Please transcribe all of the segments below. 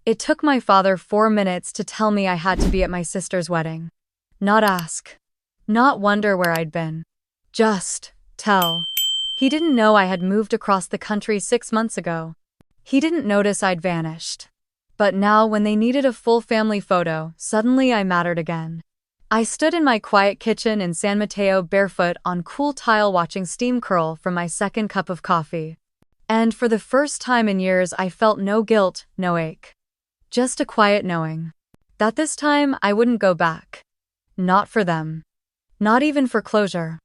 It took my father 4 minutes to tell me I had to be at my sister's wedding. Not ask. Not wonder where I'd been. Just tell. He didn't know I had moved across the country 6 months ago. He didn't notice I'd vanished. But now, when they needed a full family photo, suddenly I mattered again. I stood in my quiet kitchen in San Mateo barefoot on cool tile watching steam curl from my second cup of coffee. And for the first time in years I felt no guilt, no ache. Just a quiet knowing that this time I wouldn't go back. Not for them. Not even for closure.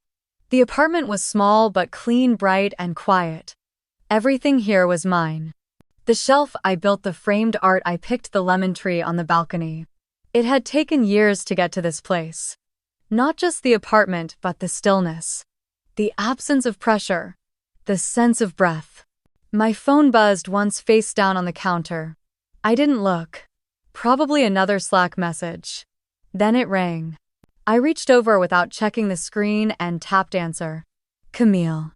The apartment was small but clean, bright, and quiet. Everything here was mine. The shelf I built, the framed art I picked, the lemon tree on the balcony. It had taken years to get to this place. Not just the apartment, but the stillness. The absence of pressure. The sense of breath. My phone buzzed once, face down on the counter. I didn't look. Probably another Slack message. Then it rang. I reached over without checking the screen and tapped answer. Camille.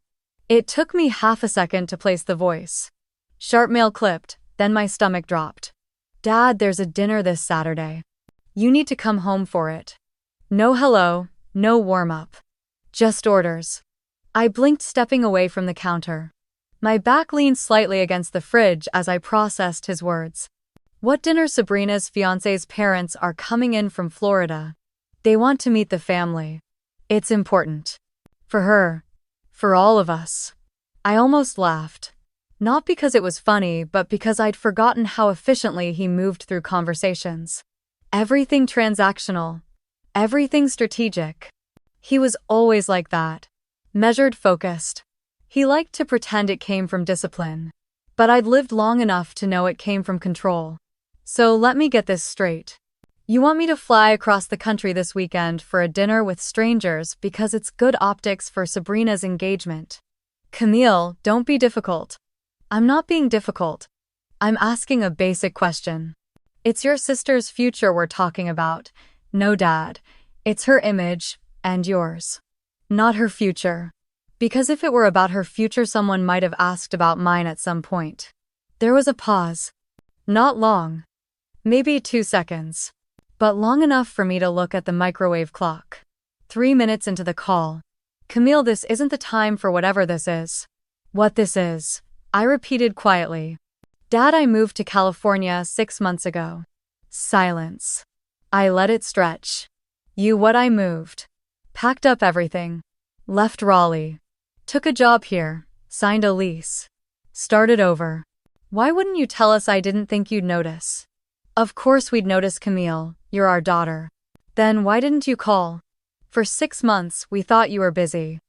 It took me half a second to place the voice. Sharp male clipped, then my stomach dropped. Dad, there's a dinner this Saturday. You need to come home for it. No hello, no warm-up. Just orders. I blinked, stepping away from the counter. My back leaned slightly against the fridge as I processed his words. What dinner? Sabrina's fiancé's parents are coming in from Florida. They want to meet the family. It's important. For her. For all of us. I almost laughed. Not because it was funny, but because I'd forgotten how efficiently he moved through conversations. Everything transactional. Everything strategic. He was always like that. Measured, focused. He liked to pretend it came from discipline. But I'd lived long enough to know it came from control. So let me get this straight. You want me to fly across the country this weekend for a dinner with strangers because it's good optics for Sabrina's engagement. Camille, don't be difficult. I'm not being difficult. I'm asking a basic question. It's your sister's future we're talking about. No, Dad. It's her image, and yours. Not her future. Because if it were about her future, someone might have asked about mine at some point. There was a pause. Not long. Maybe 2 seconds. But long enough for me to look at the microwave clock. 3 minutes into the call. Camille, this isn't the time for whatever this is. What this is, I repeated quietly. Dad, I moved to California 6 months ago. Silence. I let it stretch. What I moved. Packed up everything. Left Raleigh. Took a job here. Signed a lease. Started over. Why wouldn't you tell us? I didn't think you'd notice. Of course we'd notice, Camille. You're our daughter. Then why didn't you call? For 6 months, we thought you were busy.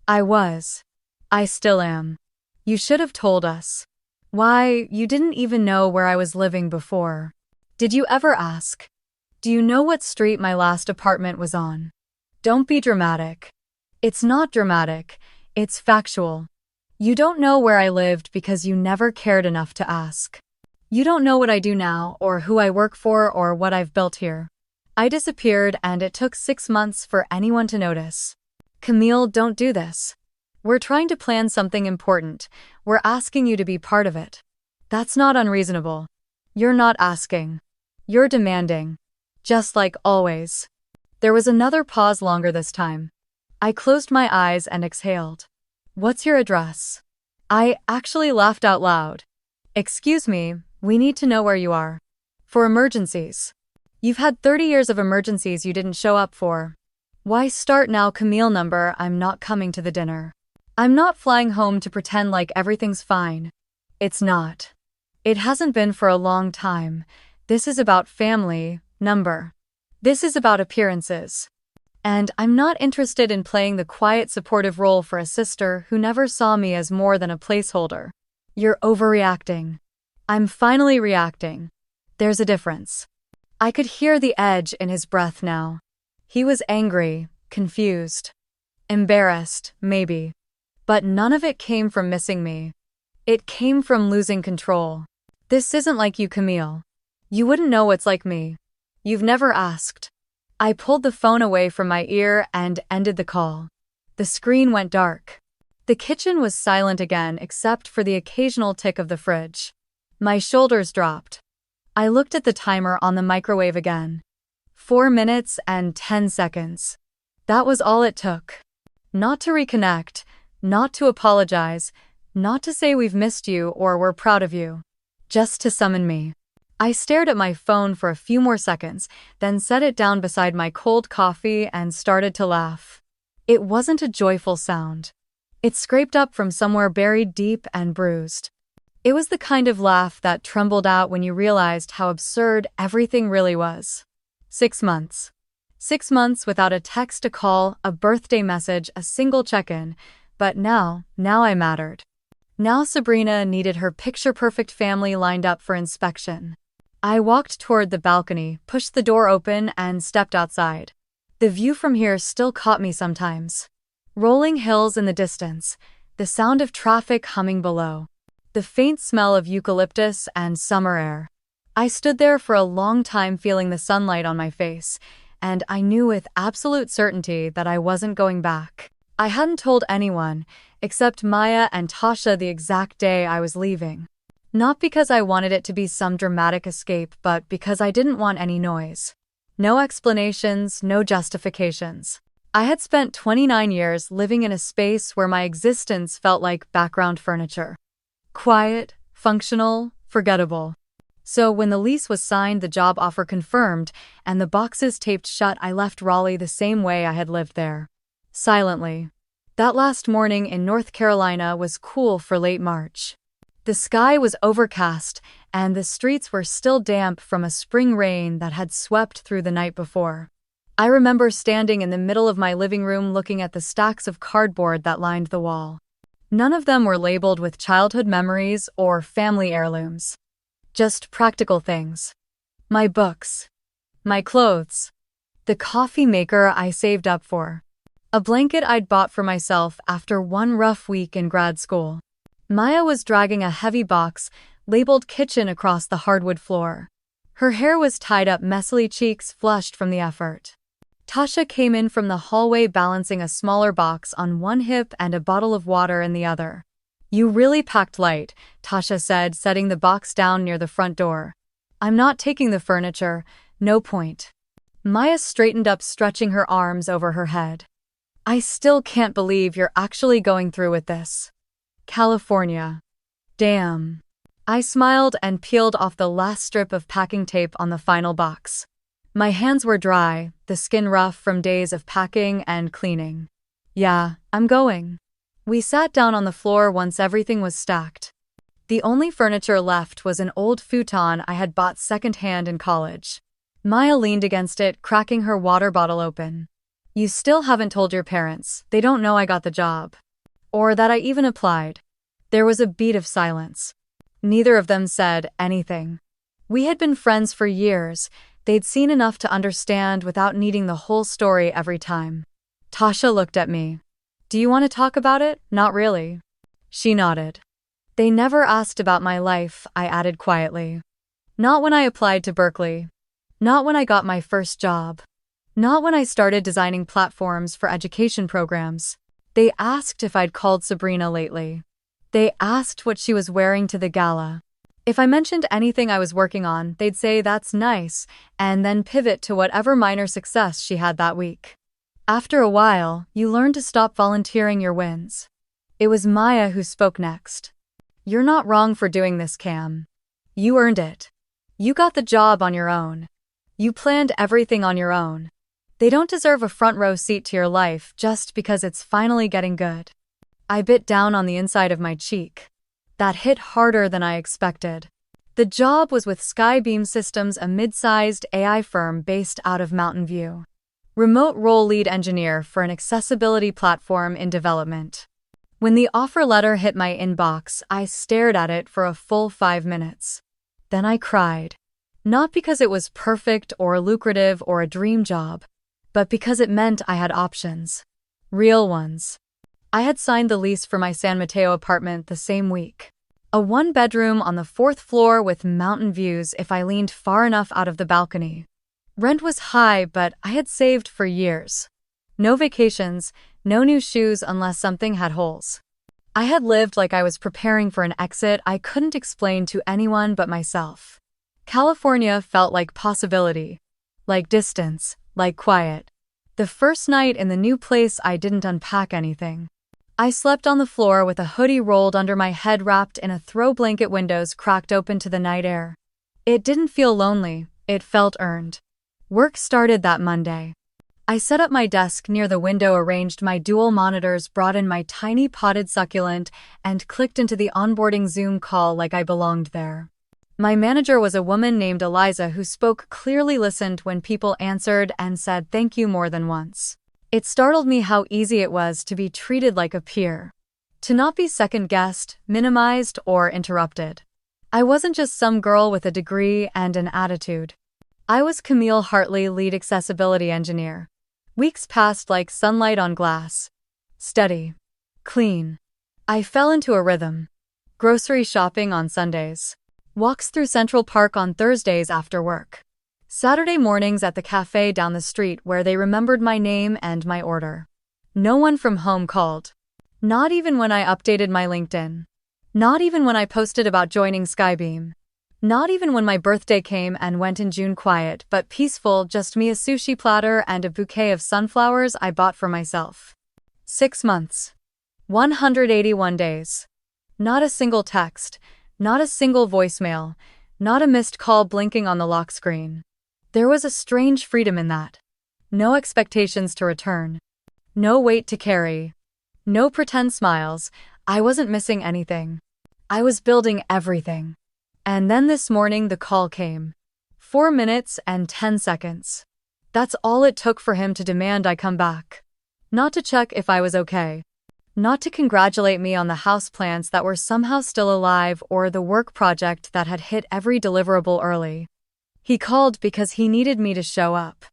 I was. I still am. You should have told us. Why, you didn't even know where I was living before. Did you ever ask? Do you know what street my last apartment was on? Don't be dramatic. It's not dramatic, it's factual. You don't know where I lived because you never cared enough to ask. You don't know what I do now, or who I work for, or what I've built here. I disappeared, and it took 6 months for anyone to notice. Camille, don't do this. We're trying to plan something important. We're asking you to be part of it. That's not unreasonable. You're not asking. You're demanding. Just like always. There was another pause, longer this time. I closed my eyes and exhaled. What's your address? I actually laughed out loud. Excuse me, we need to know where you are. For emergencies. You've had 30 years of emergencies you didn't show up for. Why start now? Camille, number, I'm not coming to the dinner. I'm not flying home to pretend like everything's fine. It's not. It hasn't been for a long time. This is about family, number. This is about appearances. And I'm not interested in playing the quiet, supportive role for a sister who never saw me as more than a placeholder. You're overreacting. I'm finally reacting. There's a difference. I could hear the edge in his breath now. He was angry, confused, embarrassed, maybe. But none of it came from missing me. It came from losing control. This isn't like you, Camille. You wouldn't know what's like me. You've never asked. I pulled the phone away from my ear and ended the call. The screen went dark. The kitchen was silent again except for the occasional tick of the fridge. My shoulders dropped. I looked at the timer on the microwave again. 4 minutes and 10 seconds. That was all it took. Not to reconnect, not to apologize, not to say we've missed you or we're proud of you. Just to summon me. I stared at my phone for a few more seconds, then set it down beside my cold coffee and started to laugh. It wasn't a joyful sound. It scraped up from somewhere buried deep and bruised. It was the kind of laugh that trembled out when you realized how absurd everything really was. 6 months. 6 months without a text, a call, a birthday message, a single check-in. But now I mattered. Now Sabrina needed her picture-perfect family lined up for inspection. I walked toward the balcony, pushed the door open, and stepped outside. The view from here still caught me sometimes. Rolling hills in the distance, the sound of traffic humming below, the faint smell of eucalyptus and summer air. I stood there for a long time feeling the sunlight on my face, and I knew with absolute certainty that I wasn't going back. I hadn't told anyone, except Maya and Tasha, the exact day I was leaving. Not because I wanted it to be some dramatic escape, but because I didn't want any noise. No explanations, no justifications. I had spent 29 years living in a space where my existence felt like background furniture. Quiet, functional, forgettable. So when the lease was signed, the job offer confirmed, and the boxes taped shut, I left Raleigh the same way I had lived there. Silently. That last morning in North Carolina was cool for late March. The sky was overcast, and the streets were still damp from a spring rain that had swept through the night before. I remember standing in the middle of my living room looking at the stacks of cardboard that lined the wall. None of them were labeled with childhood memories or family heirlooms. Just practical things. My books. My clothes. The coffee maker I saved up for. A blanket I'd bought for myself after one rough week in grad school. Maya was dragging a heavy box, labeled kitchen, across the hardwood floor. Her hair was tied up messily, cheeks flushed from the effort. Tasha came in from the hallway balancing a smaller box on one hip and a bottle of water in the other. "You really packed light," Tasha said, setting the box down near the front door. "I'm not taking the furniture, no point." Maya straightened up, stretching her arms over her head. "I still can't believe you're actually going through with this. California. Damn." I smiled and peeled off the last strip of packing tape on the final box. My hands were dry, the skin rough from days of packing and cleaning. "Yeah, I'm going." We sat down on the floor once everything was stacked. The only furniture left was an old futon I had bought secondhand in college. Maya leaned against it, cracking her water bottle open. "You still haven't told your parents. They don't know I got the job. Or that I even applied." There was a beat of silence. Neither of them said anything. We had been friends for years. They'd seen enough to understand without needing the whole story every time. Tasha looked at me. "Do you want to talk about it?" "Not really." She nodded. "They never asked about my life," I added quietly. "Not when I applied to Berkeley. Not when I got my first job. Not when I started designing platforms for education programs. They asked if I'd called Sabrina lately. They asked what she was wearing to the gala. If I mentioned anything I was working on, they'd say that's nice, and then pivot to whatever minor success she had that week. After a while, you learn to stop volunteering your wins. It was Maya who spoke next. "You're not wrong for doing this, Cam. You earned it. You got the job on your own. You planned everything on your own. They don't deserve a front row seat to your life just because it's finally getting good." I bit down on the inside of my cheek. That hit harder than I expected. The job was with Skybeam Systems, a mid-sized AI firm based out of Mountain View. Remote role: lead engineer for an accessibility platform in development. When the offer letter hit my inbox, I stared at it for a full 5 minutes. Then I cried. Not because it was perfect or lucrative or a dream job, but because it meant I had options. Real ones. I had signed the lease for my San Mateo apartment the same week. A 1-bedroom on the 4th floor with mountain views if I leaned far enough out of the balcony. Rent was high, but I had saved for years. No vacations, no new shoes unless something had holes. I had lived like I was preparing for an exit I couldn't explain to anyone but myself. California felt like possibility, like distance, like quiet. The first night in the new place, I didn't unpack anything. I slept on the floor with a hoodie rolled under my head, wrapped in a throw blanket, windows cracked open to the night air. It didn't feel lonely, it felt earned. Work started that Monday. I set up my desk near the window, arranged my dual monitors, brought in my tiny potted succulent, and clicked into the onboarding Zoom call like I belonged there. My manager was a woman named Eliza who spoke clearly, listened when people answered, and said thank you more than once. It startled me how easy it was to be treated like a peer. To not be second-guessed, minimized, or interrupted. I wasn't just some girl with a degree and an attitude. I was Camille Hartley, lead accessibility engineer. Weeks passed like sunlight on glass. Steady. Clean. I fell into a rhythm. Grocery shopping on Sundays. Walks through Central Park on Thursdays after work. Saturday mornings at the cafe down the street where they remembered my name and my order. No one from home called. Not even when I updated my LinkedIn. Not even when I posted about joining Skybeam. Not even when my birthday came and went in June. Quiet but peaceful, just me, a sushi platter, and a bouquet of sunflowers I bought for myself. 6 months. 181 days. Not a single text. Not a single voicemail. Not a missed call blinking on the lock screen. There was a strange freedom in that. No expectations to return. No weight to carry. No pretend smiles. I wasn't missing anything. I was building everything. And then this morning the call came. 4 minutes and 10 seconds. That's all it took for him to demand I come back. Not to check if I was okay. Not to congratulate me on the houseplants that were somehow still alive or the work project that had hit every deliverable early. He called because he needed me to show up.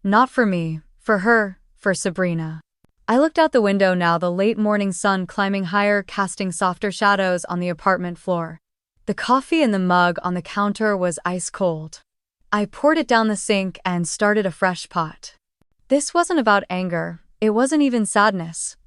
Not for me, for her, for Sabrina. I looked out the window now, the late morning sun climbing higher, casting softer shadows on the apartment floor. The coffee in the mug on the counter was ice cold. I poured it down the sink and started a fresh pot. This wasn't about anger, it wasn't even sadness.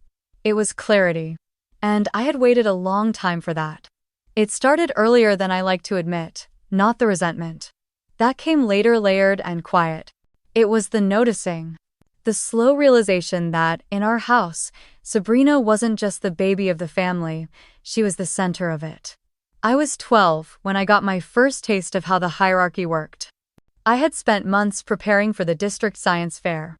It was clarity. And I had waited a long time for that. It started earlier than I like to admit, not the resentment. That came later, layered and quiet. It was the noticing. The slow realization that, in our house, Sabrina wasn't just the baby of the family, she was the center of it. I was 12 when I got my first taste of how the hierarchy worked. I had spent months preparing for the district science fair.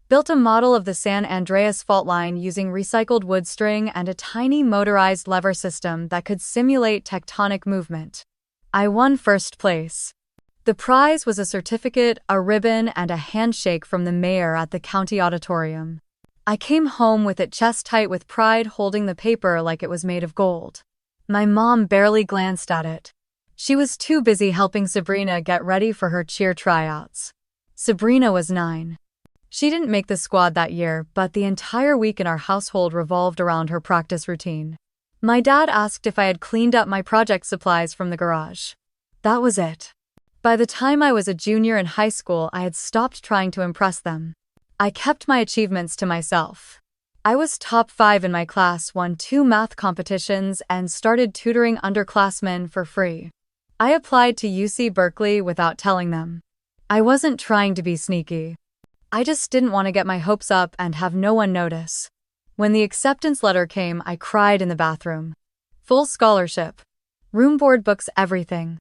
Built a model of the San Andreas fault line using recycled wood string and a tiny motorized lever system that could simulate tectonic movement. I won first place. The prize was a certificate, a ribbon, and a handshake from the mayor at the county auditorium. I came home with it chest tight with pride, holding the paper like it was made of gold. My mom barely glanced at it. She was too busy helping Sabrina get ready for her cheer tryouts. Sabrina was 9. She didn't make the squad that year, but the entire week in our household revolved around her practice routine. My dad asked if I had cleaned up my project supplies from the garage. That was it. By the time I was a junior in high school, I had stopped trying to impress them. I kept my achievements to myself. I was top 5 in my class, won 2 math competitions, and started tutoring underclassmen for free. I applied to UC Berkeley without telling them. I wasn't trying to be sneaky. I just didn't want to get my hopes up and have no one notice. When the acceptance letter came, I cried in the bathroom. Full scholarship. Room, board, books, everything.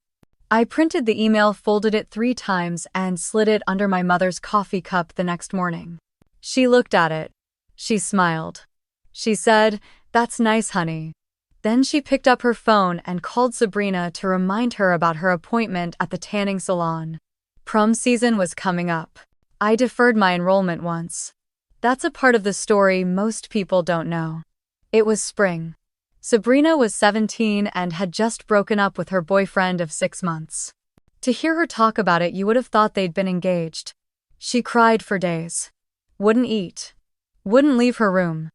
I printed the email, folded it 3 times, and slid it under my mother's coffee cup the next morning. She looked at it. She smiled. She said, "That's nice, honey." Then she picked up her phone and called Sabrina to remind her about her appointment at the tanning salon. Prom season was coming up. I deferred my enrollment once. That's a part of the story most people don't know. It was spring. Sabrina was 17 and had just broken up with her boyfriend of 6 months. To hear her talk about it, you would have thought they'd been engaged. She cried for days. Wouldn't eat. Wouldn't leave her room.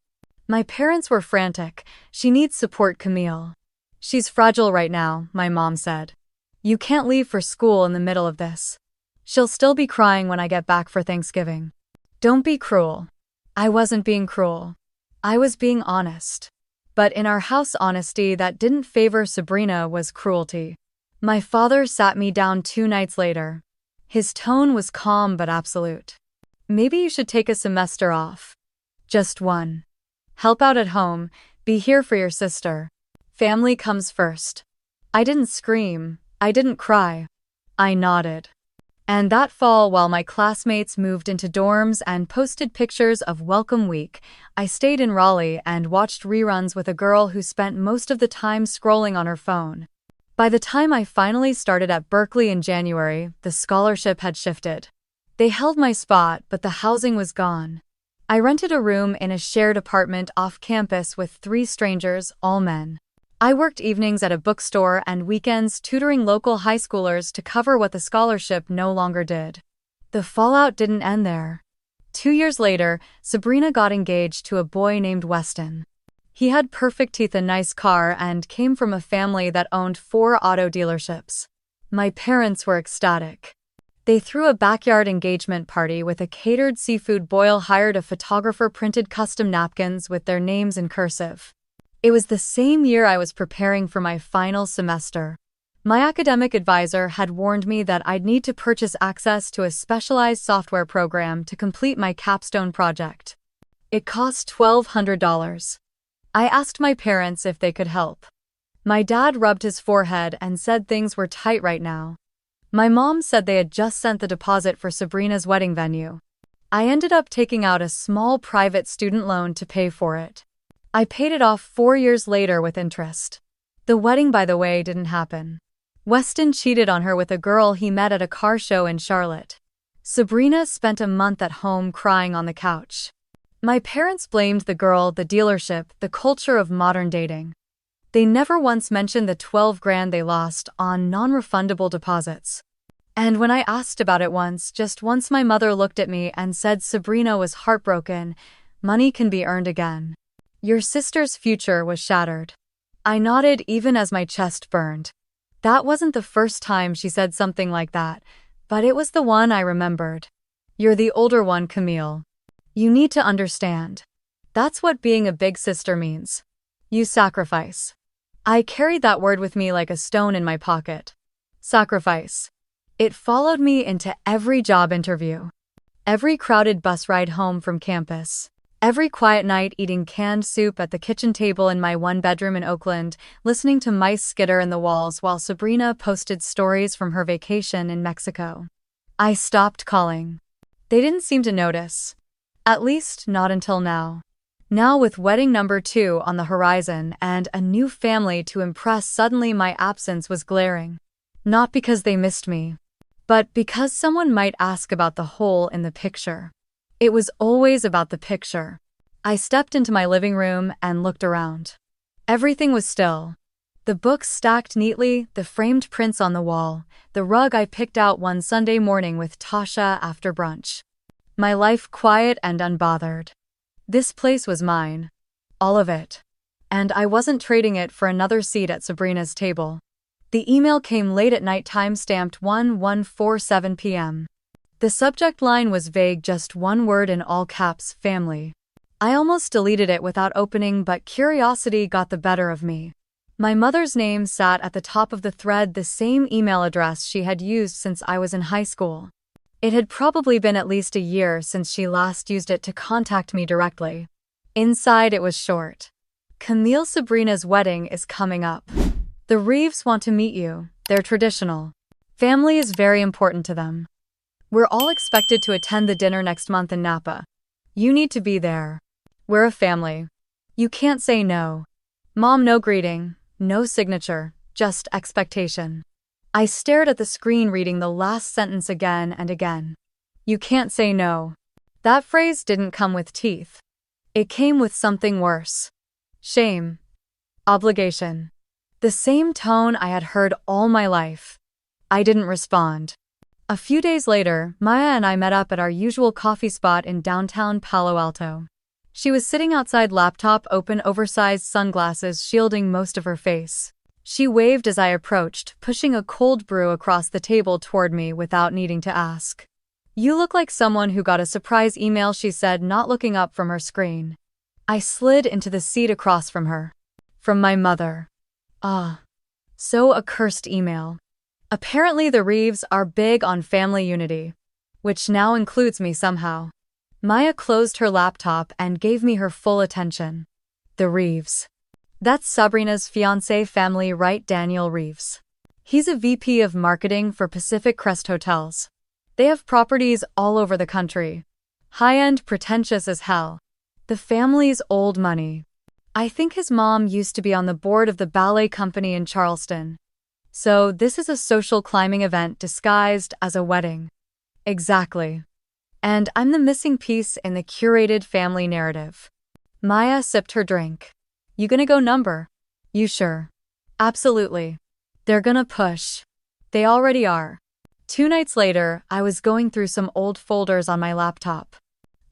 My parents were frantic. "She needs support, Camille. She's fragile right now," my mom said. "You can't leave for school in the middle of this. She'll still be crying when I get back for Thanksgiving. Don't be cruel." I wasn't being cruel. I was being honest. But in our house, honesty that didn't favor Sabrina was cruelty. My father sat me down 2 nights later. His tone was calm but absolute. Maybe you should take a semester off. Just one. Help out at home, be here for your sister. Family comes first. I didn't scream, I didn't cry. I nodded. And that fall, while my classmates moved into dorms and posted pictures of Welcome Week, I stayed in Raleigh and watched reruns with a girl who spent most of the time scrolling on her phone. By the time I finally started at Berkeley in January, the scholarship had shifted. They held my spot, but the housing was gone. I rented a room in a shared apartment off campus with 3 strangers, all men. I worked evenings at a bookstore and weekends tutoring local high schoolers to cover what the scholarship no longer did. The fallout didn't end there. 2 years later, Sabrina got engaged to a boy named Weston. He had perfect teeth, a nice car, and came from a family that owned 4 auto dealerships. My parents were ecstatic. They threw a backyard engagement party with a catered seafood boil, hired a photographer, printed custom napkins with their names in cursive. It was the same year I was preparing for my final semester. My academic advisor had warned me that I'd need to purchase access to a specialized software program to complete my capstone project. It cost $1,200. I asked my parents if they could help. My dad rubbed his forehead and said things were tight right now. My mom said they had just sent the deposit for Sabrina's wedding venue. I ended up taking out a small private student loan to pay for it. I paid it off 4 years later with interest. The wedding, by the way, didn't happen. Weston cheated on her with a girl he met at a car show in Charlotte. Sabrina spent a month at home crying on the couch. My parents blamed the girl, the dealership, the culture of modern dating. They never once mentioned the $12,000 they lost on non-refundable deposits. And when I asked about it just once, my mother looked at me and said Sabrina was heartbroken. Money can be earned again. Your sister's future was shattered. I nodded even as my chest burned. That wasn't the first time she said something like that, but it was the one I remembered. You're the older one, Camille. You need to understand. That's what being a big sister means. You sacrifice. I carried that word with me like a stone in my pocket. Sacrifice. It followed me into every job interview, every crowded bus ride home from campus, every quiet night eating canned soup at the kitchen table in my 1-bedroom in Oakland, listening to mice skitter in the walls while Sabrina posted stories from her vacation in Mexico. I stopped calling. They didn't seem to notice. At least, not until now. Now, with wedding number 2 on the horizon and a new family to impress, suddenly my absence was glaring. Not because they missed me, but because someone might ask about the hole in the picture. It was always about the picture. I stepped into my living room and looked around. Everything was still. The books stacked neatly, the framed prints on the wall, the rug I picked out one Sunday morning with Tasha after brunch. My life quiet and unbothered. This place was mine. All of it. And I wasn't trading it for another seat at Sabrina's table. The email came late at night, time-stamped 1:47 p.m. The subject line was vague, just one word in all caps: family. I almost deleted it without opening, but curiosity got the better of me. My mother's name sat at the top of the thread, the same email address she had used since I was in high school. It had probably been at least a year since she last used it to contact me directly. Inside it was short. Camille, Sabrina's wedding is coming up. The Reeves want to meet you. They're traditional. Family is very important to them. We're all expected to attend the dinner next month in Napa. You need to be there. We're a family. You can't say no. Mom, no greeting, no signature, just expectation. I stared at the screen, reading the last sentence again and again. You can't say no. That phrase didn't come with teeth. It came with something worse. Shame. Obligation. The same tone I had heard all my life. I didn't respond. A few days later, Maya and I met up at our usual coffee spot in downtown Palo Alto. She was sitting outside, laptop open, oversized sunglasses shielding most of her face. She waved as I approached, pushing a cold brew across the table toward me without needing to ask. You look like someone who got a surprise email, she said, not looking up from her screen. I slid into the seat across from her. From my mother. Ah. So a cursed email. Apparently the Reeves are big on family unity, which now includes me somehow. Maya closed her laptop and gave me her full attention. The Reeves. That's Sabrina's fiancé family, right? Daniel Reeves. He's a VP of marketing for Pacific Crest Hotels. They have properties all over the country. High-end, pretentious as hell. The family's old money. I think his mom used to be on the board of the ballet company in Charleston. So this is a social climbing event disguised as a wedding. Exactly. And I'm the missing piece in the curated family narrative. Maya sipped her drink. You gonna go number? You sure? Absolutely. They're gonna push. They already are. 2 nights later, I was going through some old folders on my laptop.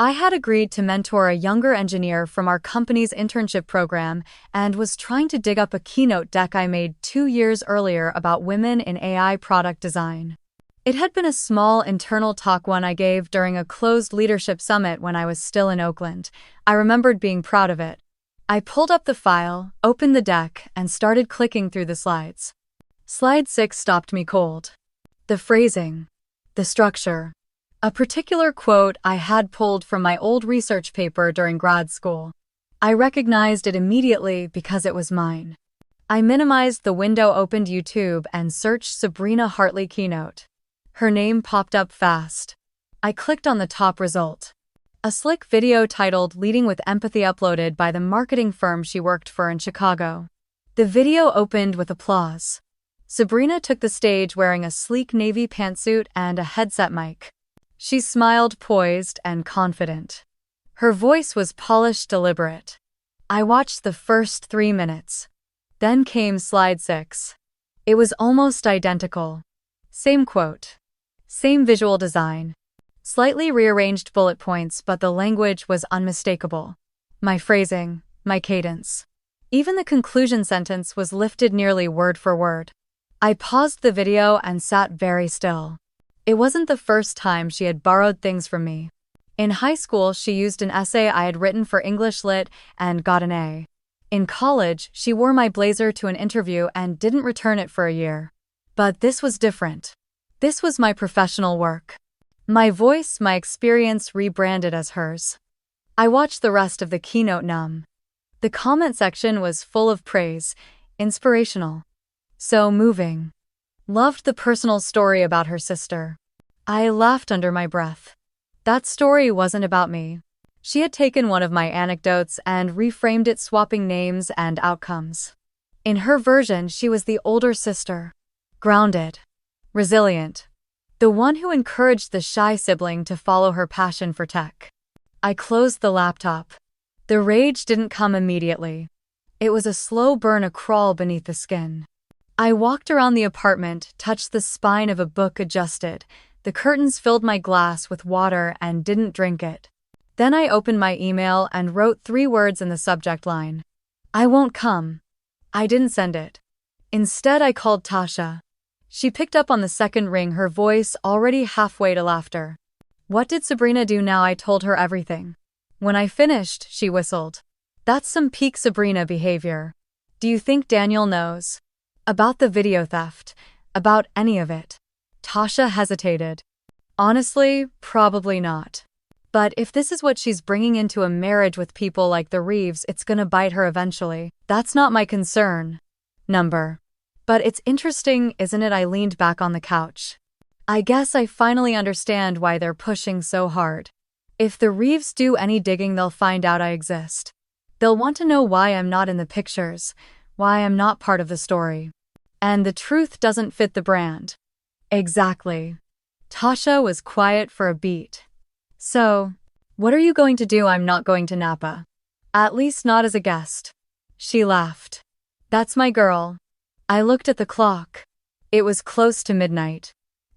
I had agreed to mentor a younger engineer from our company's internship program and was trying to dig up a keynote deck I made 2 years earlier about women in AI product design. It had been a small internal talk one I gave during a closed leadership summit when I was still in Oakland. I remembered being proud of it. I pulled up the file, opened the deck, and started clicking through the slides. Slide 6 stopped me cold. The phrasing. The structure. A particular quote I had pulled from my old research paper during grad school. I recognized it immediately because it was mine. I minimized the window, opened YouTube, and searched Sabrina Hartley keynote. Her name popped up fast. I clicked on the top result. A slick video titled Leading with Empathy, uploaded by the marketing firm she worked for in Chicago. The video opened with applause. Sabrina took the stage wearing a sleek navy pantsuit and a headset mic. She smiled, poised and confident. Her voice was polished, deliberate. I watched the first 3 minutes. Then came slide 6. It was almost identical. Same quote. Same visual design. Slightly rearranged bullet points, but the language was unmistakable. My phrasing, my cadence. Even the conclusion sentence was lifted nearly word for word. I paused the video and sat very still. It wasn't the first time she had borrowed things from me. In high school, she used an essay I had written for English Lit and got an A. In college, she wore my blazer to an interview and didn't return it for a year. But this was different. This was my professional work. My voice, my experience rebranded as hers. I watched the rest of the keynote numb. The comment section was full of praise, inspirational. So moving. Loved the personal story about her sister. I laughed under my breath. That story wasn't about me. She had taken one of my anecdotes and reframed it, swapping names and outcomes. In her version, she was the older sister. Grounded. Resilient. The one who encouraged the shy sibling to follow her passion for tech. I closed the laptop. The rage didn't come immediately. It was a slow burn, a crawl beneath the skin. I walked around the apartment, touched the spine of a book, adjusted. The curtains, filled my glass with water and didn't drink it. Then I opened my email and wrote 3 words in the subject line. I won't come. I didn't send it. Instead, I called Tasha. She picked up on the second ring, her voice already halfway to laughter. What did Sabrina do now? I told her everything. When I finished, she whistled. That's some peak Sabrina behavior. Do you think Daniel knows? About the video theft? About any of it? Tasha hesitated. Honestly, probably not. But if this is what she's bringing into a marriage with people like the Reeves, it's gonna bite her eventually. That's not my concern. Number. But it's interesting, isn't it? I leaned back on the couch. I guess I finally understand why they're pushing so hard. If the Reeves do any digging, they'll find out I exist. They'll want to know why I'm not in the pictures, why I'm not part of the story. And the truth doesn't fit the brand. Exactly. Tasha was quiet for a beat. So, what are you going to do? I'm not going to Napa. At least not as a guest. She laughed. That's my girl. I looked at the clock. It was close to midnight.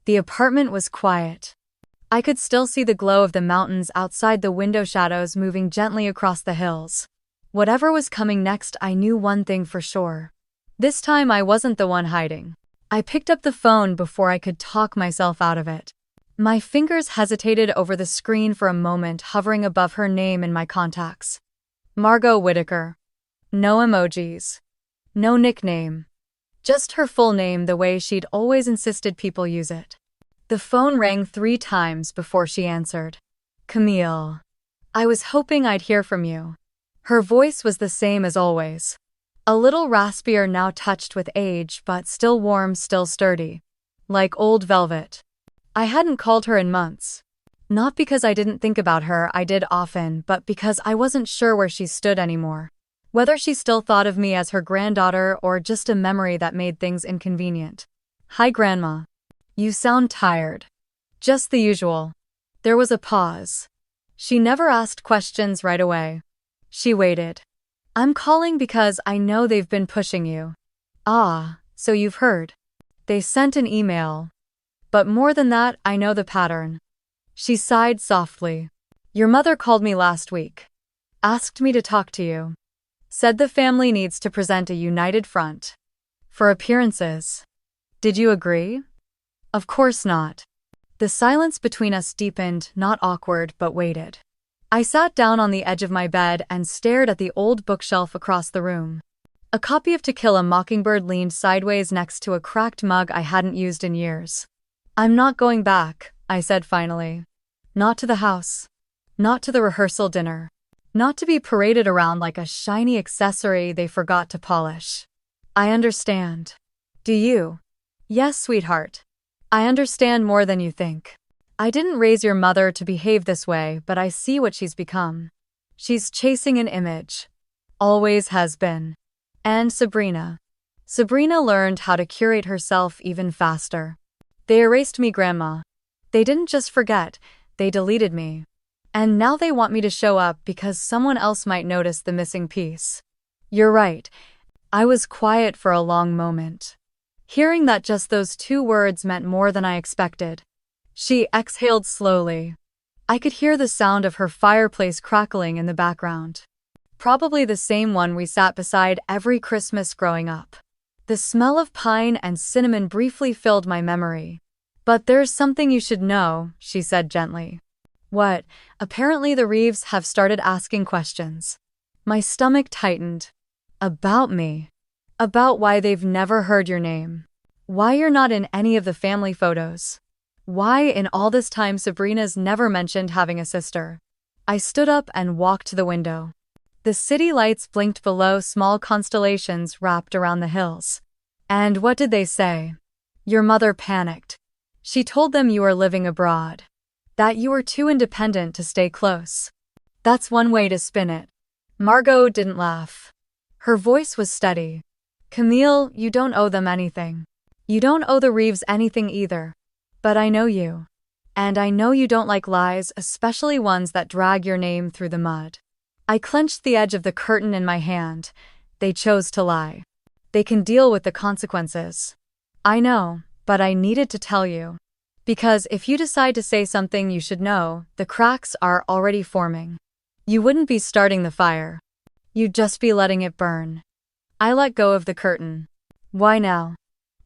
The apartment was quiet. I could still see the glow of the mountains outside, the window shadows moving gently across the hills. Whatever was coming next, I knew one thing for sure. This time I wasn't the one hiding. I picked up the phone before I could talk myself out of it. My fingers hesitated over the screen for a moment, hovering above her name in my contacts. Margot Whitaker. No emojis. No nickname. Just her full name, the way she'd always insisted people use it. The phone rang 3 times before she answered. Camille. I was hoping I'd hear from you. Her voice was the same as always. A little raspier, now touched with age, but still warm, still sturdy. Like old velvet. I hadn't called her in months. Not because I didn't think about her, I did often, but because I wasn't sure where she stood anymore. Whether she still thought of me as her granddaughter or just a memory that made things inconvenient. Hi, Grandma. You sound tired. Just the usual. There was a pause. She never asked questions right away. She waited. I'm calling because I know they've been pushing you. Ah, so you've heard. They sent an email. But more than that, I know the pattern. She sighed softly. Your mother called me last week. Asked me to talk to you. Said the family needs to present a united front. For appearances. Did you agree? Of course not. The silence between us deepened, not awkward, but weighted. I sat down on the edge of my bed and stared at the old bookshelf across the room. A copy of To Kill a Mockingbird leaned sideways next to a cracked mug I hadn't used in years. I'm not going back, I said finally. Not to the house. Not to the rehearsal dinner. Not to be paraded around like a shiny accessory they forgot to polish. I understand. Do you? Yes, sweetheart. I understand more than you think. I didn't raise your mother to behave this way, but I see what she's become. She's chasing an image. Always has been. And Sabrina. Sabrina learned how to curate herself even faster. They erased me, Grandma. They didn't just forget, they deleted me. And now they want me to show up because someone else might notice the missing piece. You're right. I was quiet for a long moment. Hearing that just those 2 words meant more than I expected. She exhaled slowly. I could hear the sound of her fireplace crackling in the background. Probably the same one we sat beside every Christmas growing up. The smell of pine and cinnamon briefly filled my memory. But there's something you should know, she said gently. What? Apparently the Reeves have started asking questions. My stomach tightened. About me. About why they've never heard your name. Why you're not in any of the family photos. Why in all this time Sabrina's never mentioned having a sister. I stood up and walked to the window. The city lights blinked below, small constellations wrapped around the hills. And what did they say? Your mother panicked. She told them you were living abroad. That you were too independent to stay close. That's one way to spin it. Margot didn't laugh. Her voice was steady. Camille, you don't owe them anything. You don't owe the Reeves anything either. But I know you. And I know you don't like lies, especially ones that drag your name through the mud. I clenched the edge of the curtain in my hand. They chose to lie. They can deal with the consequences. I know, but I needed to tell you. Because if you decide to say something you should know, the cracks are already forming. You wouldn't be starting the fire. You'd just be letting it burn. I let go of the curtain. Why now?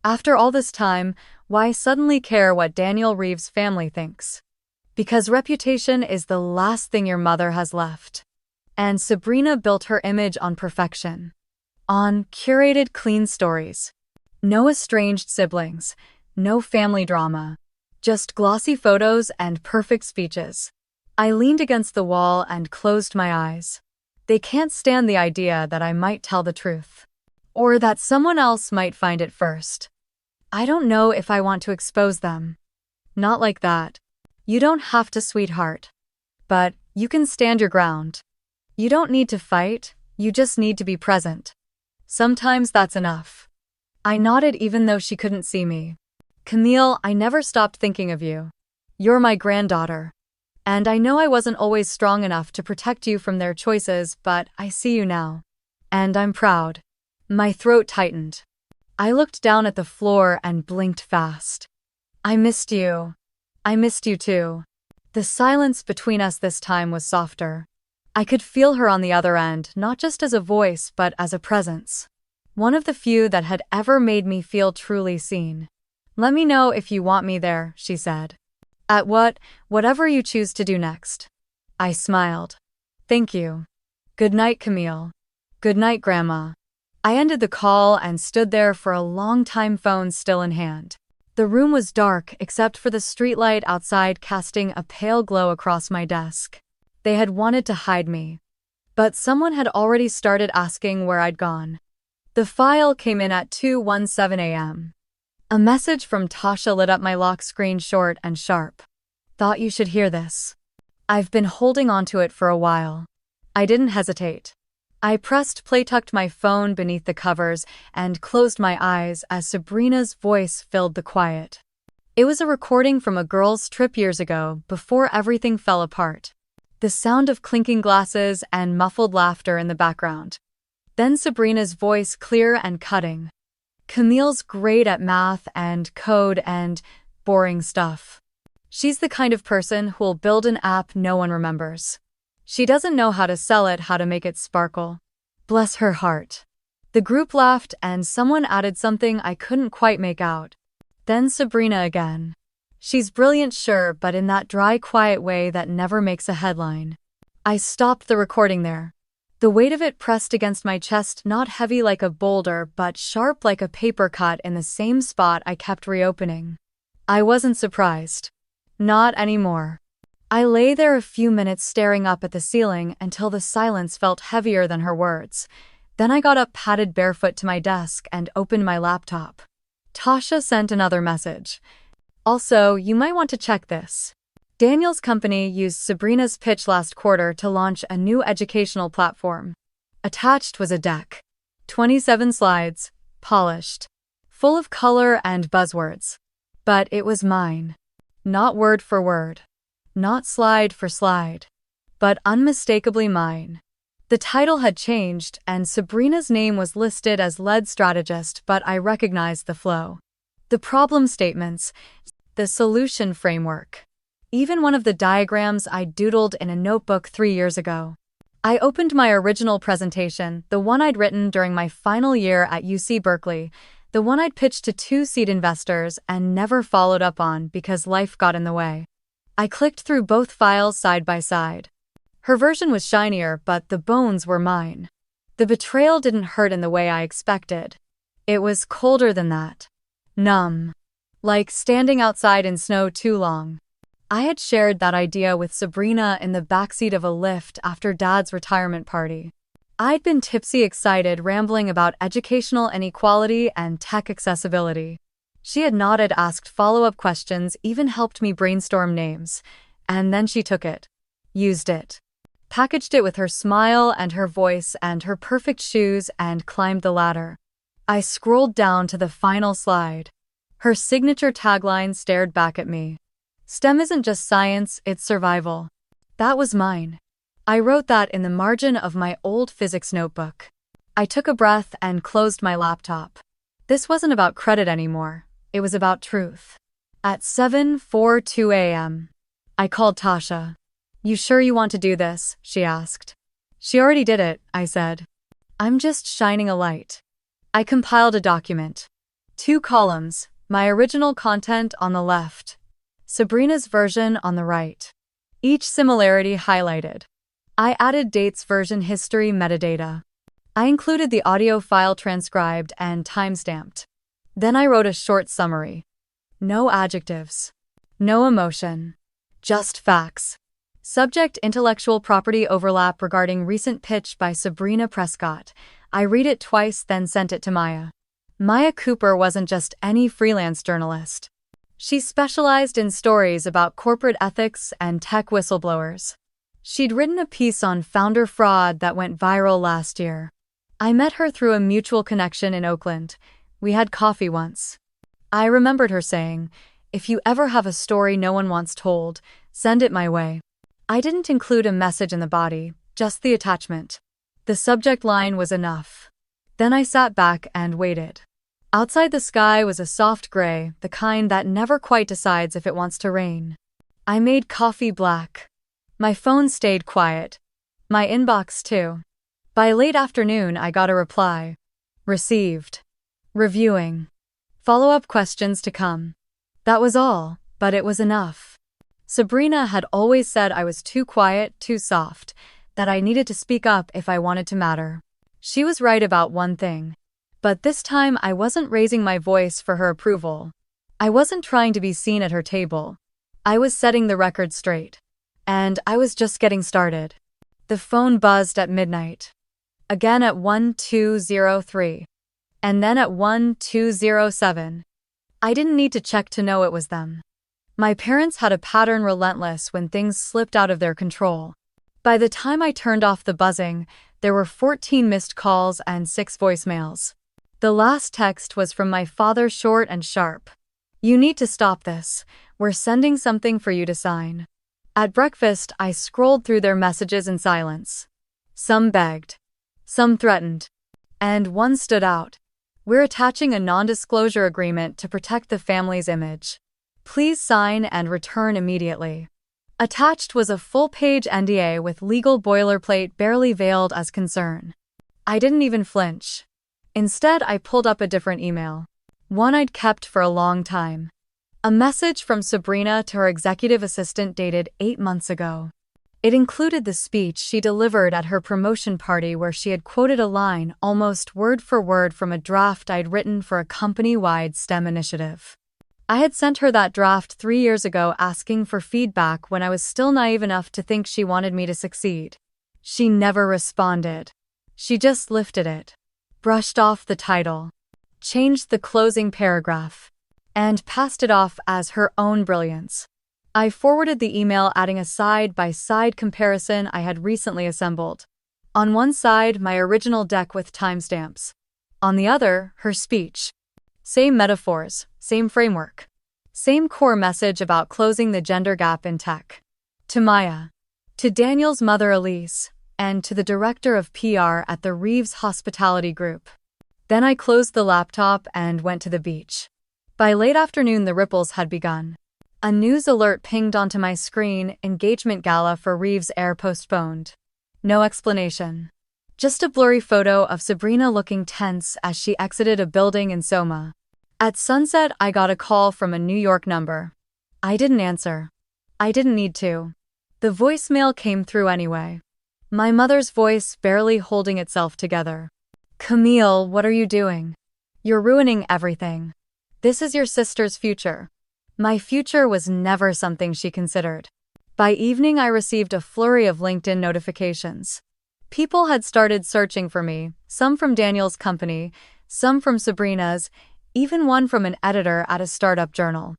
After all this time, why suddenly care what Daniel Reeves' family thinks? Because reputation is the last thing your mother has left. And Sabrina built her image on perfection. On curated, clean stories. No estranged siblings. No family drama. Just glossy photos and perfect speeches. I leaned against the wall and closed my eyes. They can't stand the idea that I might tell the truth. Or that someone else might find it first. I don't know if I want to expose them. Not like that. You don't have to, sweetheart. But you can stand your ground. You don't need to fight, you just need to be present. Sometimes that's enough. I nodded even though she couldn't see me. Camille, I never stopped thinking of you. You're my granddaughter. And I know I wasn't always strong enough to protect you from their choices, but I see you now. And I'm proud. My throat tightened. I looked down at the floor and blinked fast. I missed you. I missed you too. The silence between us this time was softer. I could feel her on the other end, not just as a voice but as a presence. One of the few that had ever made me feel truly seen. Let me know if you want me there, she said. At whatever you choose to do next. I smiled. Thank you. Good night, Camille. Good night, Grandma. I ended the call and stood there for a long time, phone still in hand. The room was dark except for the streetlight outside casting a pale glow across my desk. They had wanted to hide me. But someone had already started asking where I'd gone. The file came in at 2:17 a.m. A message from Tasha lit up my lock screen, short and sharp. Thought you should hear this. I've been holding onto it for a while. I didn't hesitate. I pressed play, tucked my phone beneath the covers, and closed my eyes as Sabrina's voice filled the quiet. It was a recording from a girl's trip years ago, before everything fell apart. The sound of clinking glasses and muffled laughter in the background. Then Sabrina's voice, clear and cutting. Camille's great at math and code and boring stuff. She's the kind of person who'll build an app no one remembers. She doesn't know how to sell it, how to make it sparkle. Bless her heart. The group laughed and someone added something I couldn't quite make out. Then Sabrina again. She's brilliant, sure, but in that dry, quiet way that never makes a headline. I stopped the recording there. The weight of it pressed against my chest, not heavy like a boulder, but sharp like a paper cut in the same spot I kept reopening. I wasn't surprised. Not anymore. I lay there a few minutes staring up at the ceiling until the silence felt heavier than her words. Then I got up, padded barefoot to my desk, and opened my laptop. Tasha sent another message. Also, you might want to check this. Daniel's company used Sabrina's pitch last quarter to launch a new educational platform. Attached was a deck. 27 slides, polished. Full of color and buzzwords. But it was mine. Not word for word. Not slide for slide. But unmistakably mine. The title had changed, and Sabrina's name was listed as lead strategist, but I recognized the flow. The problem statements. The solution framework. Even one of the diagrams I doodled in a notebook 3 years ago. I opened my original presentation, the one I'd written during my final year at UC Berkeley, the one I'd pitched to 2 seed investors and never followed up on because life got in the way. I clicked through both files side by side. Her version was shinier, but the bones were mine. The betrayal didn't hurt in the way I expected. It was colder than that. Numb. Like standing outside in snow too long. I had shared that idea with Sabrina in the backseat of a Lyft after Dad's retirement party. I'd been tipsy, excited, rambling about educational inequality and tech accessibility. She had nodded, asked follow-up questions, even helped me brainstorm names. And then she took it. Used it. Packaged it with her smile and her voice and her perfect shoes and climbed the ladder. I scrolled down to the final slide. Her signature tagline stared back at me. STEM isn't just science, it's survival. That was mine. I wrote that in the margin of my old physics notebook. I took a breath and closed my laptop. This wasn't about credit anymore. It was about truth. At 7:42 a.m., I called Tasha. You sure you want to do this? She asked. She already did it, I said. I'm just shining a light. I compiled a document. 2 columns, my original content on the left. Sabrina's version on the right. Each similarity highlighted. I added dates, version history, metadata. I included the audio file transcribed and timestamped. Then I wrote a short summary. No adjectives. No emotion. Just facts. Subject: intellectual property overlap regarding recent pitch by Sabrina Prescott. I read it twice, then sent it to Maya. Maya Cooper wasn't just any freelance journalist. She specialized in stories about corporate ethics and tech whistleblowers. She'd written a piece on founder fraud that went viral last year. I met her through a mutual connection in Oakland. We had coffee once. I remembered her saying, "If you ever have a story no one wants told, send it my way." I didn't include a message in the body, just the attachment. The subject line was enough. Then I sat back and waited. Outside, the sky was a soft gray, the kind that never quite decides if it wants to rain. I made coffee black. My phone stayed quiet. My inbox too. By late afternoon, I got a reply. Received. Reviewing. Follow-up questions to come. That was all, but it was enough. Sabrina had always said I was too quiet, too soft, that I needed to speak up if I wanted to matter. She was right about one thing. But this time I wasn't raising my voice for her approval. I wasn't trying to be seen at her table. I was setting the record straight. And I was just getting started. The phone buzzed at midnight. Again at 1203. And then at 1207. I didn't need to check to know it was them. My parents had a pattern relentless when things slipped out of their control. By the time I turned off the buzzing, there were 14 missed calls and 6 voicemails. The last text was from my father, short and sharp. "You need to stop this. We're sending something for you to sign." At breakfast, I scrolled through their messages in silence. Some begged. Some threatened. And one stood out. "We're attaching a non-disclosure agreement to protect the family's image. Please sign and return immediately." Attached was a full-page NDA with legal boilerplate barely veiled as concern. I didn't even flinch. Instead, I pulled up a different email. One I'd kept for a long time. A message from Sabrina to her executive assistant dated 8 months ago. It included the speech she delivered at her promotion party where she had quoted a line almost word for word from a draft I'd written for a company-wide STEM initiative. I had sent her that draft 3 years ago asking for feedback when I was still naive enough to think she wanted me to succeed. She never responded. She just lifted it, brushed off the title, changed the closing paragraph, and passed it off as her own brilliance. I forwarded the email adding a side-by-side comparison I had recently assembled. On one side, my original deck with timestamps. On the other, her speech. Same metaphors, same framework. Same core message about closing the gender gap in tech. To Maya. To Daniel's mother Elise. And to the director of PR at the Reeves Hospitality Group. Then I closed the laptop and went to the beach. By late afternoon, the ripples had begun. A news alert pinged onto my screen: engagement gala for Reeves' heir postponed. No explanation. Just a blurry photo of Sabrina looking tense as she exited a building in Soma. At sunset, I got a call from a New York number. I didn't answer. I didn't need to. The voicemail came through anyway. My mother's voice barely holding itself together. "Camille, what are you doing? You're ruining everything. This is your sister's future." My future was never something she considered. By evening, I received a flurry of LinkedIn notifications. People had started searching for me, some from Daniel's company, some from Sabrina's, even one from an editor at a startup journal.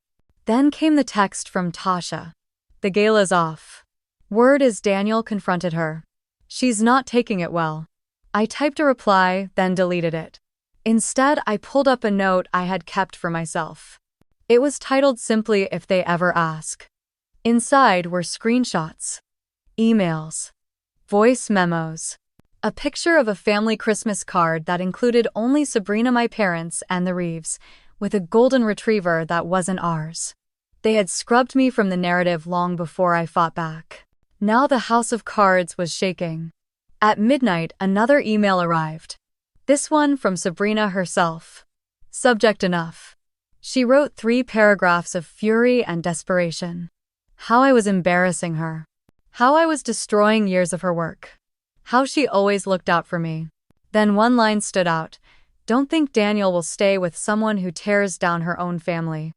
Then came the text from Tasha. "The gala's off. Word is Daniel confronted her. She's not taking it well." I typed a reply, then deleted it. Instead, I pulled up a note I had kept for myself. It was titled simply "If They Ever Ask." Inside were screenshots, emails, voice memos, a picture of a family Christmas card that included only Sabrina, my parents, and the Reeves, with a golden retriever that wasn't ours. They had scrubbed me from the narrative long before I fought back. Now the house of cards was shaking. At midnight, another email arrived. This one from Sabrina herself. Subject enough. She wrote 3 paragraphs of fury and desperation. How I was embarrassing her. How I was destroying years of her work. How she always looked out for me. Then one line stood out. "Don't think Daniel will stay with someone who tears down her own family."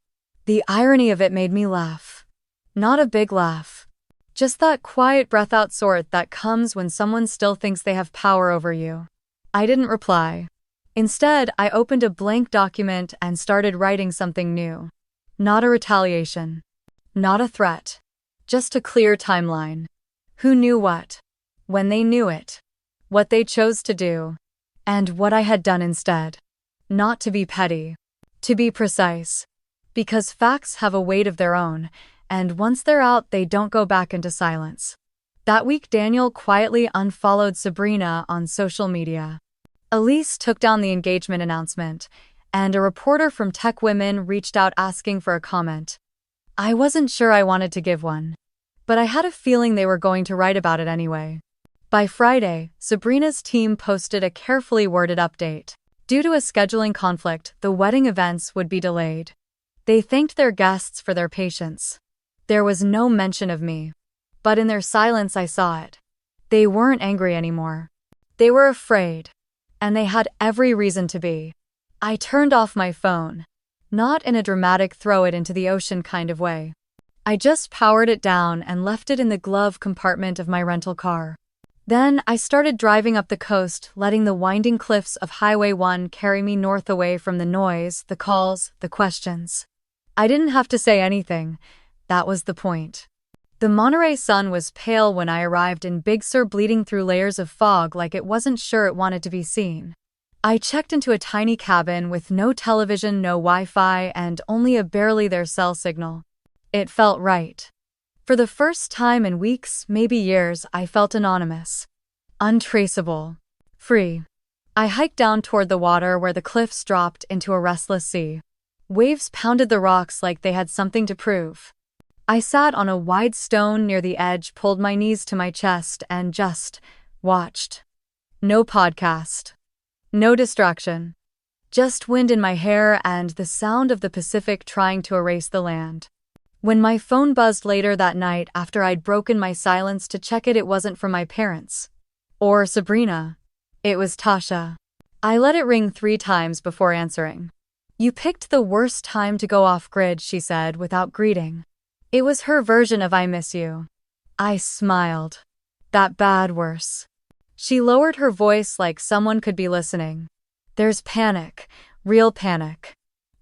The irony of it made me laugh. Not a big laugh. Just that quiet breath-out sort that comes when someone still thinks they have power over you. I didn't reply. Instead, I opened a blank document and started writing something new. Not a retaliation. Not a threat. Just a clear timeline. Who knew what? When they knew it. What they chose to do. And what I had done instead. Not to be petty. To be precise. Because facts have a weight of their own, and once they're out, they don't go back into silence. That week, Daniel quietly unfollowed Sabrina on social media. Elise took down the engagement announcement, and a reporter from Tech Women reached out asking for a comment. I wasn't sure I wanted to give one, but I had a feeling they were going to write about it anyway. By Friday, Sabrina's team posted a carefully worded update. Due to a scheduling conflict, the wedding events would be delayed. They thanked their guests for their patience. There was no mention of me. But in their silence I saw it. They weren't angry anymore. They were afraid. and they had every reason to be. I turned off my phone. Not in a dramatic throw it into the ocean kind of way. I just powered it down and left it in the glove compartment of my rental car. Then I started driving up the coast, letting the winding cliffs of Highway 1 carry me north away from the noise, the calls, the questions. I didn't have to say anything. That was the point. The Monterey sun was pale when I arrived in Big Sur, bleeding through layers of fog like it wasn't sure it wanted to be seen. I checked into a tiny cabin with no television, no Wi-Fi, and only a barely there cell signal. It felt right. For the first time in weeks, maybe years, I felt anonymous. Untraceable. Free. I hiked down toward the water where the cliffs dropped into a restless sea. Waves pounded the rocks like they had something to prove. I sat on a wide stone near the edge, pulled my knees to my chest, and just watched. No podcast. No distraction. Just wind in my hair and the sound of the Pacific trying to erase the land. When my phone buzzed later that night after I'd broken my silence to check it, it wasn't from my parents. Or Sabrina. It was Tasha. I let it ring 3 times before answering. "You picked the worst time to go off-grid," she said without greeting. It was her version of "I miss you." I smiled. That bad worse. She lowered her voice like someone could be listening. "There's panic. Real panic.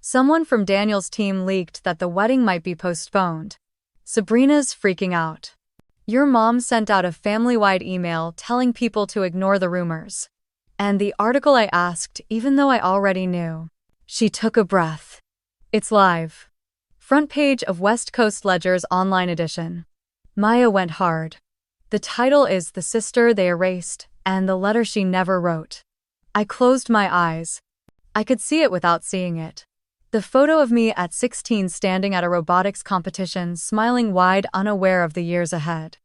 Someone from Daniel's team leaked that the wedding might be postponed. Sabrina's freaking out. Your mom sent out a family-wide email telling people to ignore the rumors. And the article," I asked, even though I already knew. She took a breath. "It's live. Front page of West Coast Ledger's online edition." Maya went hard. "The title is 'The Sister They Erased,' and the letter she never wrote." I closed my eyes. I could see it without seeing it. The photo of me at 16 standing at a robotics competition, smiling wide, unaware of the years ahead.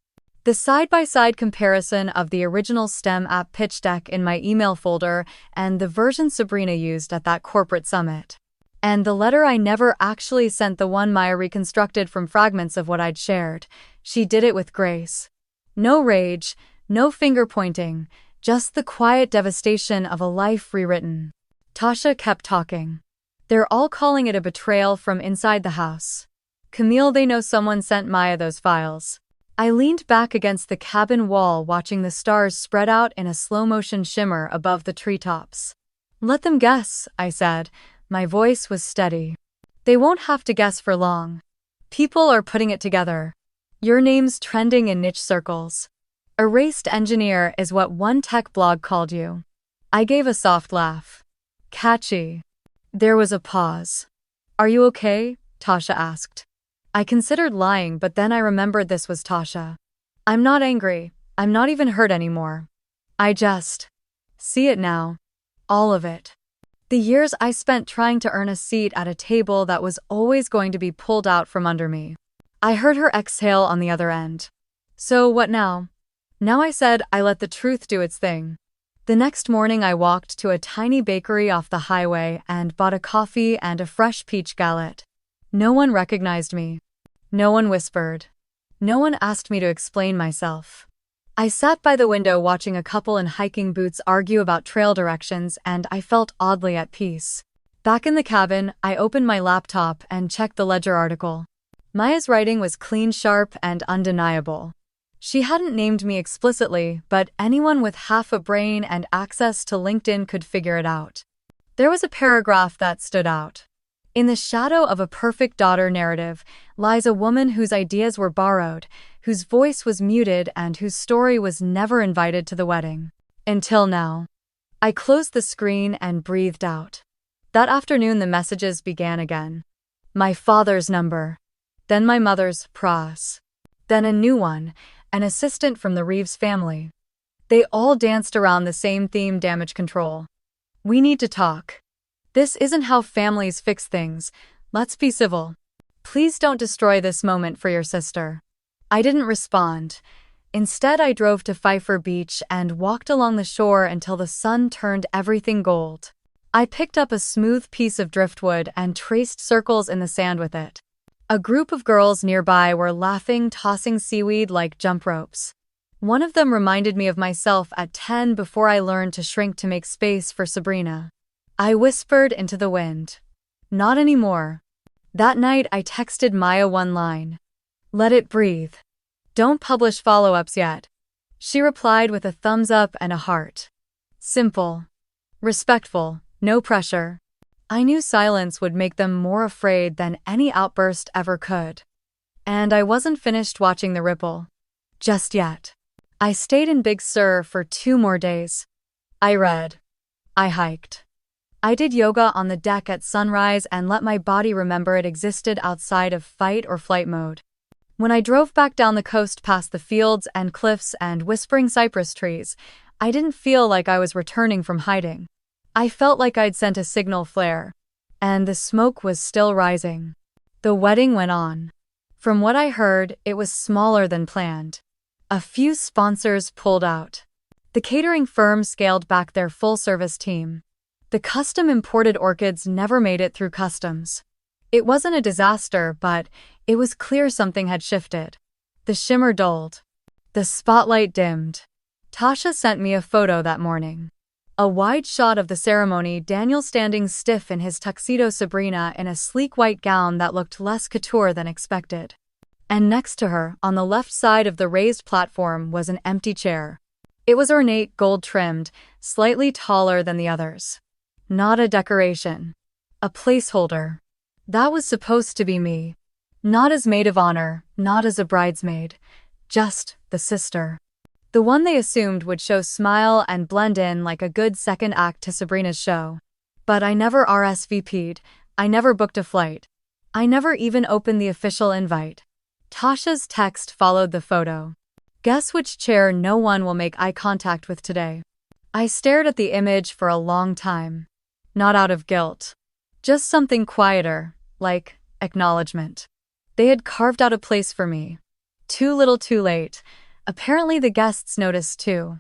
The side-by-side comparison of the original STEM app pitch deck in my email folder and the version Sabrina used at that corporate summit. And the letter I never actually sent, the one Maya reconstructed from fragments of what I'd shared. She did it with grace. No rage, no finger-pointing, just the quiet devastation of a life rewritten. Tasha kept talking. "They're all calling it a betrayal from inside the house. Camille, they know someone sent Maya those files." I leaned back against the cabin wall, watching the stars spread out in a slow-motion shimmer above the treetops. "Let them guess," I said. My voice was steady. "They won't have to guess for long. People are putting it together. Your name's trending in niche circles. Erased engineer is what one tech blog called you." I gave a soft laugh. "Catchy." There was a pause. "Are you okay?" Tasha asked. I considered lying, but then I remembered this was Tasha. "I'm not angry. I'm not even hurt anymore. I just see it now. All of it. The years I spent trying to earn a seat at a table that was always going to be pulled out from under me." I heard her exhale on the other end. "So what now?" "Now," I said, "I let the truth do its thing." The next morning I walked to a tiny bakery off the highway and bought a coffee and a fresh peach galette. No one recognized me. No one whispered. No one asked me to explain myself. I sat by the window watching a couple in hiking boots argue about trail directions, and I felt oddly at peace. Back in the cabin, I opened my laptop and checked the Ledger article. Maya's writing was clean, sharp, and undeniable. She hadn't named me explicitly, but anyone with half a brain and access to LinkedIn could figure it out. There was a paragraph that stood out. "In the shadow of a perfect daughter narrative lies a woman whose ideas were borrowed, whose voice was muted, and whose story was never invited to the wedding. Until now." I closed the screen and breathed out. That afternoon the messages began again. My father's number. Then my mother's, Pras. Then a new one, an assistant from the Reeves family. They all danced around the same theme: damage control. "We need to talk. This isn't how families fix things. Let's be civil. Please don't destroy this moment for your sister." I didn't respond. Instead, I drove to Pfeiffer Beach and walked along the shore until the sun turned everything gold. I picked up a smooth piece of driftwood and traced circles in the sand with it. A group of girls nearby were laughing, tossing seaweed like jump ropes. One of them reminded me of myself at 10 before I learned to shrink to make space for Sabrina. I whispered into the wind. Not anymore. That night I texted Maya one line. Let it breathe. Don't publish follow-ups yet. She replied with a thumbs up and a heart. Simple. Respectful, no pressure. I knew silence would make them more afraid than any outburst ever could. And I wasn't finished watching the ripple. Just yet. I stayed in Big Sur for 2 more days. I read. I hiked. I did yoga on the deck at sunrise and let my body remember it existed outside of fight or flight mode. When I drove back down the coast past the fields and cliffs and whispering cypress trees, I didn't feel like I was returning from hiding. I felt like I'd sent a signal flare, and the smoke was still rising. The wedding went on. From what I heard, it was smaller than planned. A few sponsors pulled out. The catering firm scaled back their full-service team. The custom-imported orchids never made it through customs. It wasn't a disaster, but it was clear something had shifted. The shimmer dulled. The spotlight dimmed. Tasha sent me a photo that morning. A wide shot of the ceremony, Daniel standing stiff in his tuxedo, Sabrina in a sleek white gown that looked less couture than expected. And next to her, on the left side of the raised platform, was an empty chair. It was ornate, gold-trimmed, slightly taller than the others. Not a decoration. A placeholder. That was supposed to be me. Not as maid of honor, not as a bridesmaid. Just the sister. The one they assumed would show smile and blend in like a good second act to Sabrina's show. But I never RSVP'd, I never booked a flight. I never even opened the official invite. Tasha's text followed the photo. Guess which chair no one will make eye contact with today? I stared at the image for a long time. Not out of guilt. Just something quieter, like acknowledgement. They had carved out a place for me. Too little too late. Apparently the guests noticed too.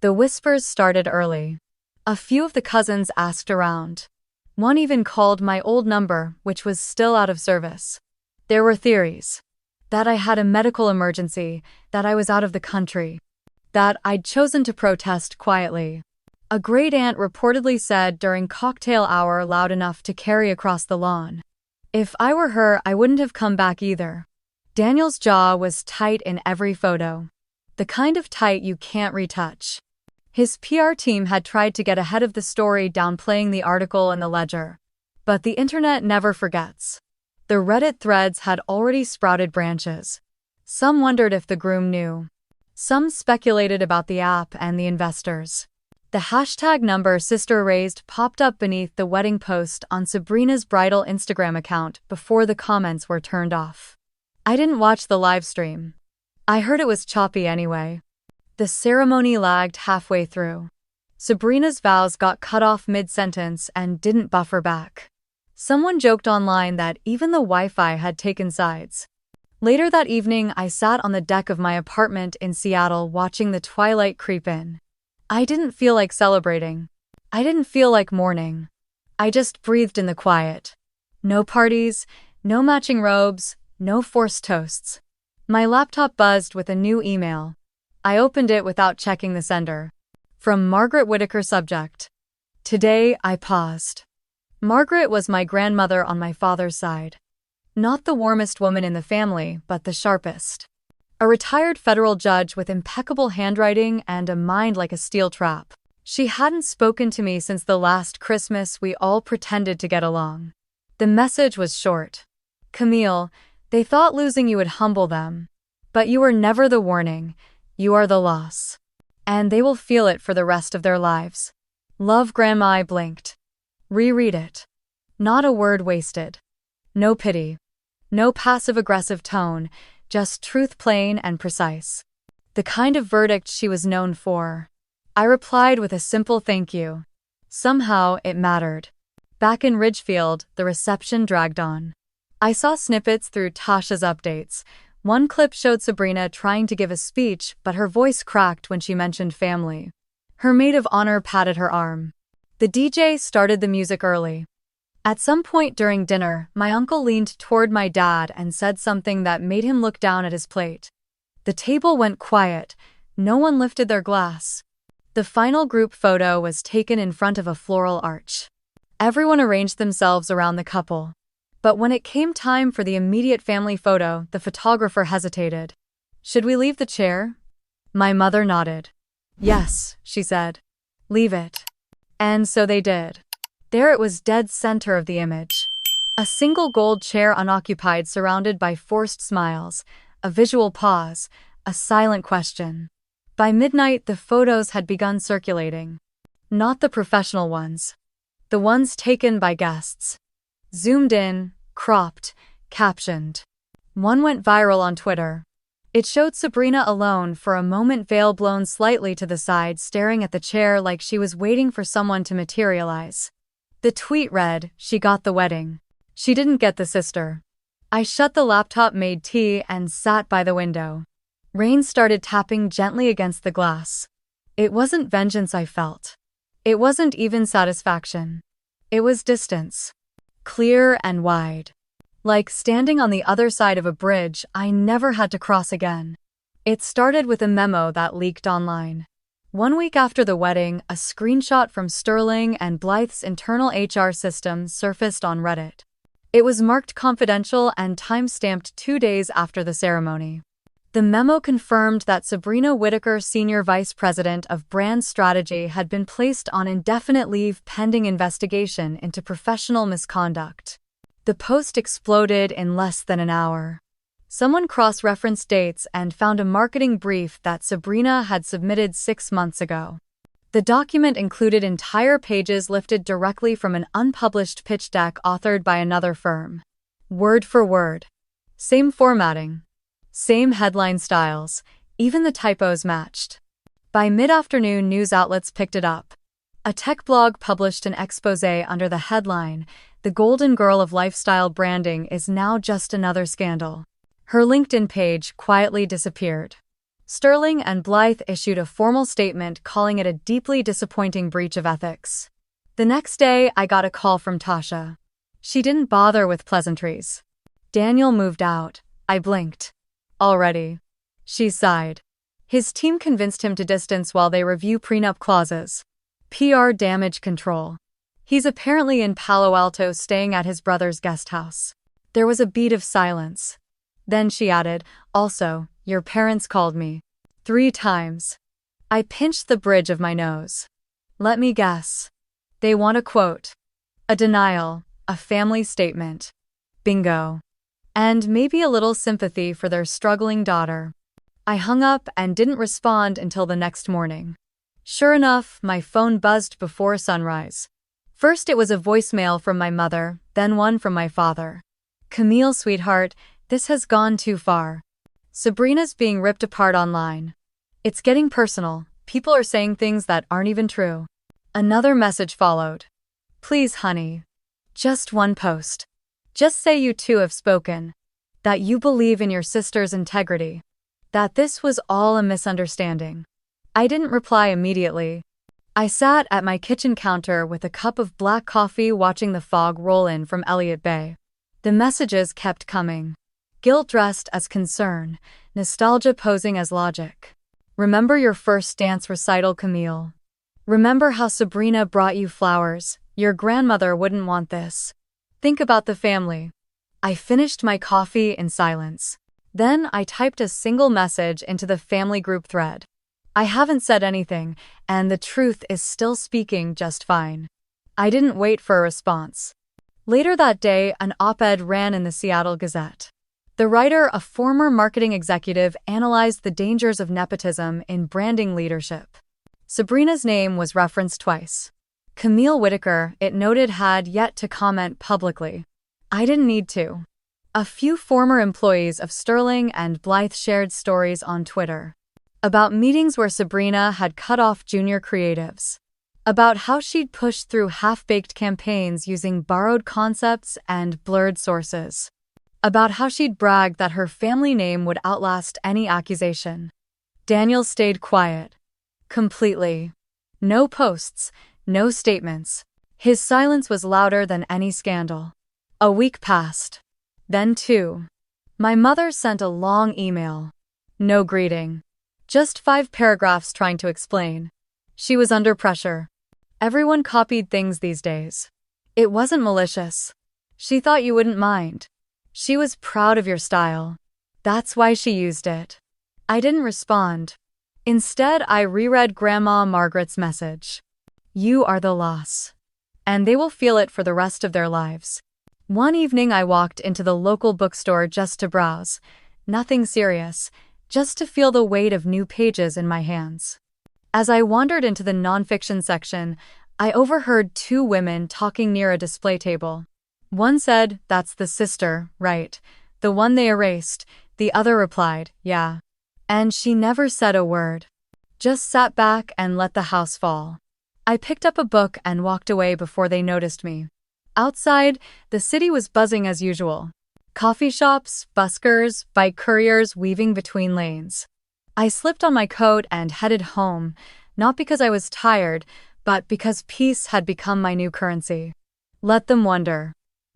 The whispers started early. A few of the cousins asked around. One even called my old number, which was still out of service. There were theories. That I had a medical emergency, that I was out of the country. That I'd chosen to protest quietly. A great aunt reportedly said during cocktail hour loud enough to carry across the lawn. If I were her, I wouldn't have come back either. Daniel's jaw was tight in every photo. The kind of tight you can't retouch. His PR team had tried to get ahead of the story, downplaying the article in the Ledger. But the internet never forgets. The Reddit threads had already sprouted branches. Some wondered if the groom knew. Some speculated about the app and the investors. The hashtag number sister raised popped up beneath the wedding post on Sabrina's bridal Instagram account before the comments were turned off. I didn't watch the live stream. I heard it was choppy anyway. The ceremony lagged halfway through. Sabrina's vows got cut off mid-sentence and didn't buffer back. Someone joked online that even the Wi-Fi had taken sides. Later that evening, I sat on the deck of my apartment in Seattle watching the twilight creep in. I didn't feel like celebrating. I didn't feel like mourning. I just breathed in the quiet. No parties, no matching robes, no forced toasts. My laptop buzzed with a new email. I opened it without checking the sender. From Margaret Whitaker, subject. Today, I paused. Margaret was my grandmother on my father's side. Not the warmest woman in the family, but the sharpest. A retired federal judge with impeccable handwriting and a mind like a steel trap. She hadn't spoken to me since the last Christmas we all pretended to get along. The message was short. Camille, they thought losing you would humble them. But you were never the warning, you are the loss. And they will feel it for the rest of their lives. Love, Grandma. I blinked. Reread it. Not a word wasted. No pity. No passive-aggressive tone, just truth, plain and precise. The kind of verdict she was known for. I replied with a simple thank you. Somehow, it mattered. Back in Ridgefield, the reception dragged on. I saw snippets through Tasha's updates. One clip showed Sabrina trying to give a speech, but her voice cracked when she mentioned family. Her maid of honor patted her arm. The DJ started the music early. At some point during dinner, my uncle leaned toward my dad and said something that made him look down at his plate. The table went quiet, No one lifted their glass. The final group photo was taken in front of a floral arch. Everyone arranged themselves around the couple. But when it came time for the immediate family photo, the photographer hesitated. "Should we leave the chair?" My mother nodded. "Yes," she said. "Leave it." And so they did. There it was, dead center of the image. A single gold chair unoccupied, surrounded by forced smiles, a visual pause, a silent question. By midnight, the photos had begun circulating. Not the professional ones. The ones taken by guests. Zoomed in, cropped, captioned. One went viral on Twitter. It showed Sabrina alone, for a moment, veil blown slightly to the side, staring at the chair like she was waiting for someone to materialize. The tweet read, "She got the wedding. She didn't get the sister." I shut the laptop, made tea, and sat by the window. Rain started tapping gently against the glass. It wasn't vengeance I felt. It wasn't even satisfaction. It was distance. Clear and wide. Like standing on the other side of a bridge I never had to cross again. It started with a memo that leaked online. 1 week after the wedding, a screenshot from Sterling and Blythe's internal HR system surfaced on Reddit. It was marked confidential and time-stamped 2 days after the ceremony. The memo confirmed that Sabrina Whitaker, Senior Vice President of Brand Strategy, had been placed on indefinite leave pending investigation into professional misconduct. The post exploded in less than an hour. Someone cross-referenced dates and found a marketing brief that Sabrina had submitted 6 months ago. The document included entire pages lifted directly from an unpublished pitch deck authored by another firm. Word for word. Same formatting. Same headline styles. Even the typos matched. By mid-afternoon, news outlets picked it up. A tech blog published an exposé under the headline, "The Golden Girl of Lifestyle Branding is Now Just Another Scandal." Her LinkedIn page quietly disappeared. Sterling and Blythe issued a formal statement calling it a deeply disappointing breach of ethics. The next day, I got a call from Tasha. She didn't bother with pleasantries. "Daniel moved out." I blinked. "Already?" She sighed. "His team convinced him to distance while they review prenup clauses. PR damage control. He's apparently in Palo Alto, staying at his brother's guest house." There was a beat of silence. Then she added, "Also, your parents called me 3 times. I pinched the bridge of my nose. "Let me guess. They want a quote. A denial, a family statement. Bingo. And maybe a little sympathy for their struggling daughter." I hung up and didn't respond until the next morning. Sure enough, my phone buzzed before sunrise. First it was a voicemail from my mother, then one from my father. "Camille, sweetheart, this has gone too far. Sabrina's being ripped apart online. It's getting personal. People are saying things that aren't even true." Another message followed. "Please, honey. Just one post. Just say you two have spoken. That you believe in your sister's integrity. That this was all a misunderstanding." I didn't reply immediately. I sat at my kitchen counter with a cup of black coffee, watching the fog roll in from Elliott Bay. The messages kept coming. Guilt dressed as concern, nostalgia posing as logic. "Remember your first dance recital, Camille? Remember how Sabrina brought you flowers? Your grandmother wouldn't want this. Think about the family." I finished my coffee in silence. Then I typed a single message into the family group thread. "I haven't said anything, and the truth is still speaking just fine." I didn't wait for a response. Later that day, an op-ed ran in the Seattle Gazette. The writer, a former marketing executive, analyzed the dangers of nepotism in branding leadership. Sabrina's name was referenced twice. Camille Whitaker, it noted, had yet to comment publicly. I didn't need to. A few former employees of Sterling and Blythe shared stories on Twitter. About meetings where Sabrina had cut off junior creatives. About how she'd pushed through half-baked campaigns using borrowed concepts and blurred sources. About how she'd bragged that her family name would outlast any accusation. Daniel stayed quiet. Completely. No posts, no statements. His silence was louder than any scandal. A week passed. Then 2. My mother sent a long email. No greeting. Just 5 paragraphs trying to explain. She was under pressure. Everyone copied things these days. It wasn't malicious. She thought you wouldn't mind. She was proud of your style. That's why she used it. I didn't respond. Instead, I reread Grandma Margaret's message. You are the loss. And they will feel it for the rest of their lives. One evening I walked into the local bookstore just to browse. Nothing serious, just to feel the weight of new pages in my hands. As I wandered into the nonfiction section, I overheard 2 women talking near a display table. One said, "That's the sister, right? The one they erased." The other replied, "Yeah." And she never said a word. Just sat back and let the house fall. I picked up a book and walked away before they noticed me. Outside, the city was buzzing as usual. Coffee shops, buskers, bike couriers weaving between lanes. I slipped on my coat and headed home, not because I was tired, but because peace had become my new currency. Let them wonder.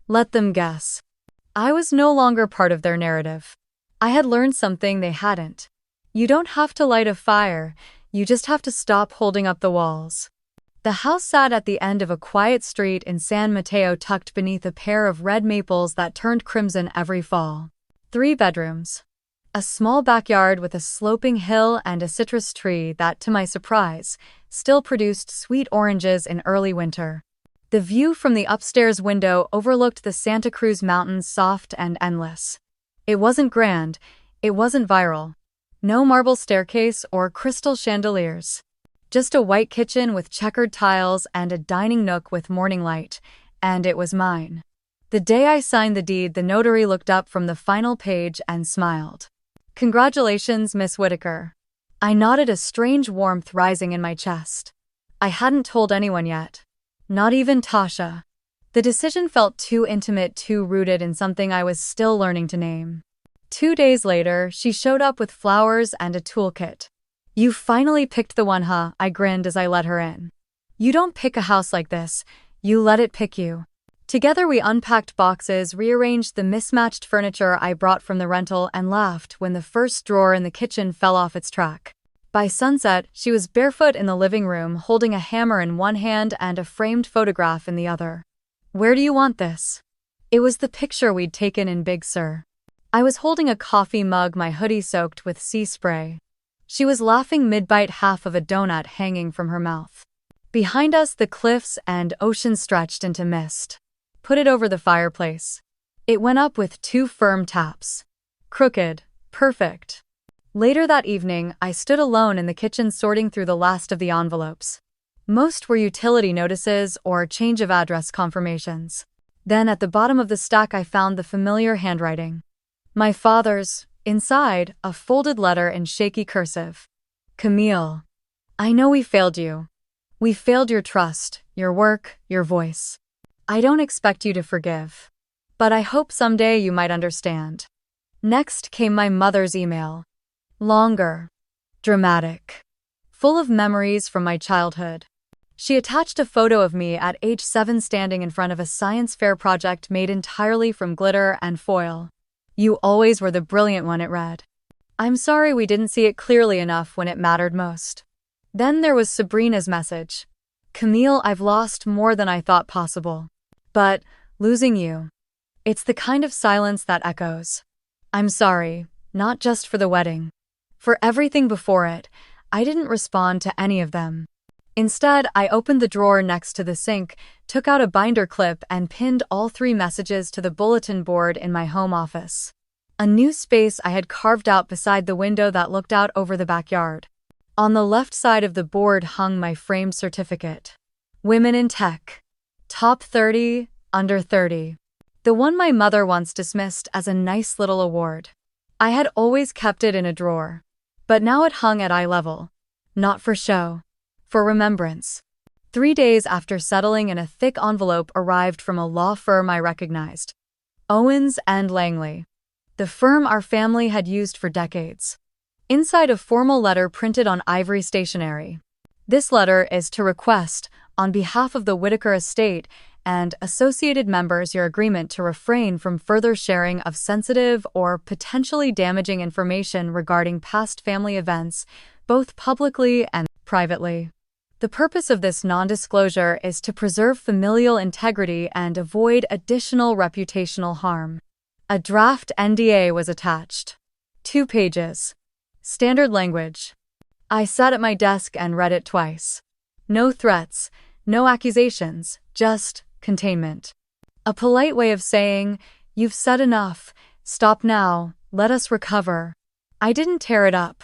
Let them guess. I was no longer part of their narrative. I had learned something they hadn't. You don't have to light a fire, you just have to stop holding up the walls. The house sat at the end of a quiet street in San Mateo, tucked beneath a pair of red maples that turned crimson every fall. 3 bedrooms. A small backyard with a sloping hill and a citrus tree that, to my surprise, still produced sweet oranges in early winter. The view from the upstairs window overlooked the Santa Cruz Mountains, soft and endless. It wasn't grand, it wasn't viral. No marble staircase or crystal chandeliers. Just a white kitchen with checkered tiles and a dining nook with morning light, and it was mine. The day I signed the deed, the notary looked up from the final page and smiled. "Congratulations, Miss Whitaker." I nodded, a strange warmth rising in my chest. I hadn't told anyone yet. Not even Tasha. The decision felt too intimate, too rooted in something I was still learning to name. 2 days later, she showed up with flowers and a toolkit. "You finally picked the one, huh?" I grinned as I let her in. "You don't pick a house like this, you let it pick you." Together we unpacked boxes, rearranged the mismatched furniture I brought from the rental, and laughed when the first drawer in the kitchen fell off its track. By sunset, she was barefoot in the living room, holding a hammer in one hand and a framed photograph in the other. "Where do you want this?" It was the picture we'd taken in Big Sur. I was holding a coffee mug, my hoodie soaked with sea spray. She was laughing mid-bite, half of a donut hanging from her mouth. Behind us, the cliffs and ocean stretched into mist. "Put it over the fireplace." It went up with 2 firm taps. Crooked. Perfect. Later that evening, I stood alone in the kitchen sorting through the last of the envelopes. Most were utility notices or change of address confirmations. Then at the bottom of the stack I found the familiar handwriting. My father's. Inside, a folded letter in shaky cursive. "Camille, I know we failed you. We failed your trust, your work, your voice. I don't expect you to forgive. But I hope someday you might understand." Next came my mother's email. Longer. Dramatic. Full of memories from my childhood. She attached a photo of me at age 7 standing in front of a science fair project made entirely from glitter and foil. "You always were the brilliant one," it read. "I'm sorry we didn't see it clearly enough when it mattered most." Then there was Sabrina's message. "Camille, I've lost more than I thought possible. But losing you. It's the kind of silence that echoes. I'm sorry, not just for the wedding. For everything before it." I didn't respond to any of them. Instead, I opened the drawer next to the sink, took out a binder clip, and pinned all 3 messages to the bulletin board in my home office. A new space I had carved out beside the window that looked out over the backyard. On the left side of the board hung my framed certificate. Women in Tech. Top 30, under 30. The one my mother once dismissed as a nice little award. I had always kept it in a drawer. But now it hung at eye level. Not for show. For remembrance. 3 days after settling in, a thick envelope arrived from a law firm I recognized. Owens and Langley. The firm our family had used for decades. Inside, a formal letter printed on ivory stationery. "This letter is to request, on behalf of the Whitaker estate and associated members your agreement to refrain from further sharing of sensitive or potentially damaging information regarding past family events, both publicly and privately. The purpose of this non-disclosure is to preserve familial integrity and avoid additional reputational harm. A draft NDA was attached. 2 pages. Standard language. I sat at my desk and read it twice. No threats, no accusations, just containment. A polite way of saying, "You've said enough, stop now, let us recover." I didn't tear it up.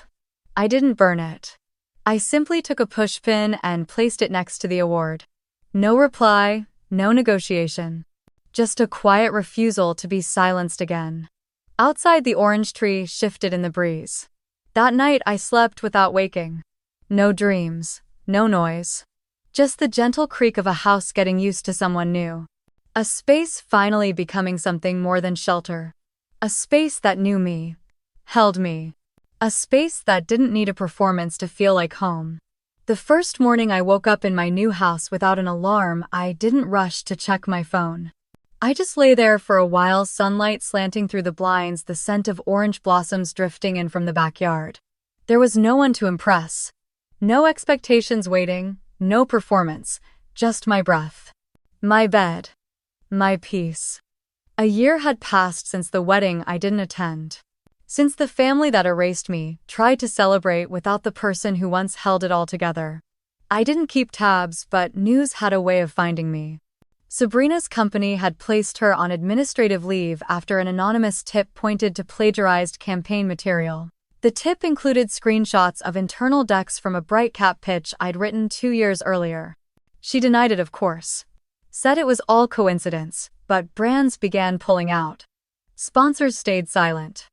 I didn't burn it. I simply took a pushpin and placed it next to the award. No reply, no negotiation. Just a quiet refusal to be silenced again. Outside, the orange tree shifted in the breeze. That night I slept without waking. No dreams, no noise. Just the gentle creak of a house getting used to someone new. A space finally becoming something more than shelter. A space that knew me, held me. A space that didn't need a performance to feel like home. The first morning I woke up in my new house without an alarm, I didn't rush to check my phone. I just lay there for a while, sunlight slanting through the blinds, the scent of orange blossoms drifting in from the backyard. There was no one to impress. No expectations waiting, no performance, just my breath. My bed. My peace. A year had passed since the wedding I didn't attend. Since the family that erased me tried to celebrate without the person who once held it all together. I didn't keep tabs, but news had a way of finding me. Sabrina's company had placed her on administrative leave after an anonymous tip pointed to plagiarized campaign material. The tip included screenshots of internal decks from a bright cap pitch I'd written 2 years earlier. She denied it, of course. Said it was all coincidence, but brands began pulling out. Sponsors stayed silent.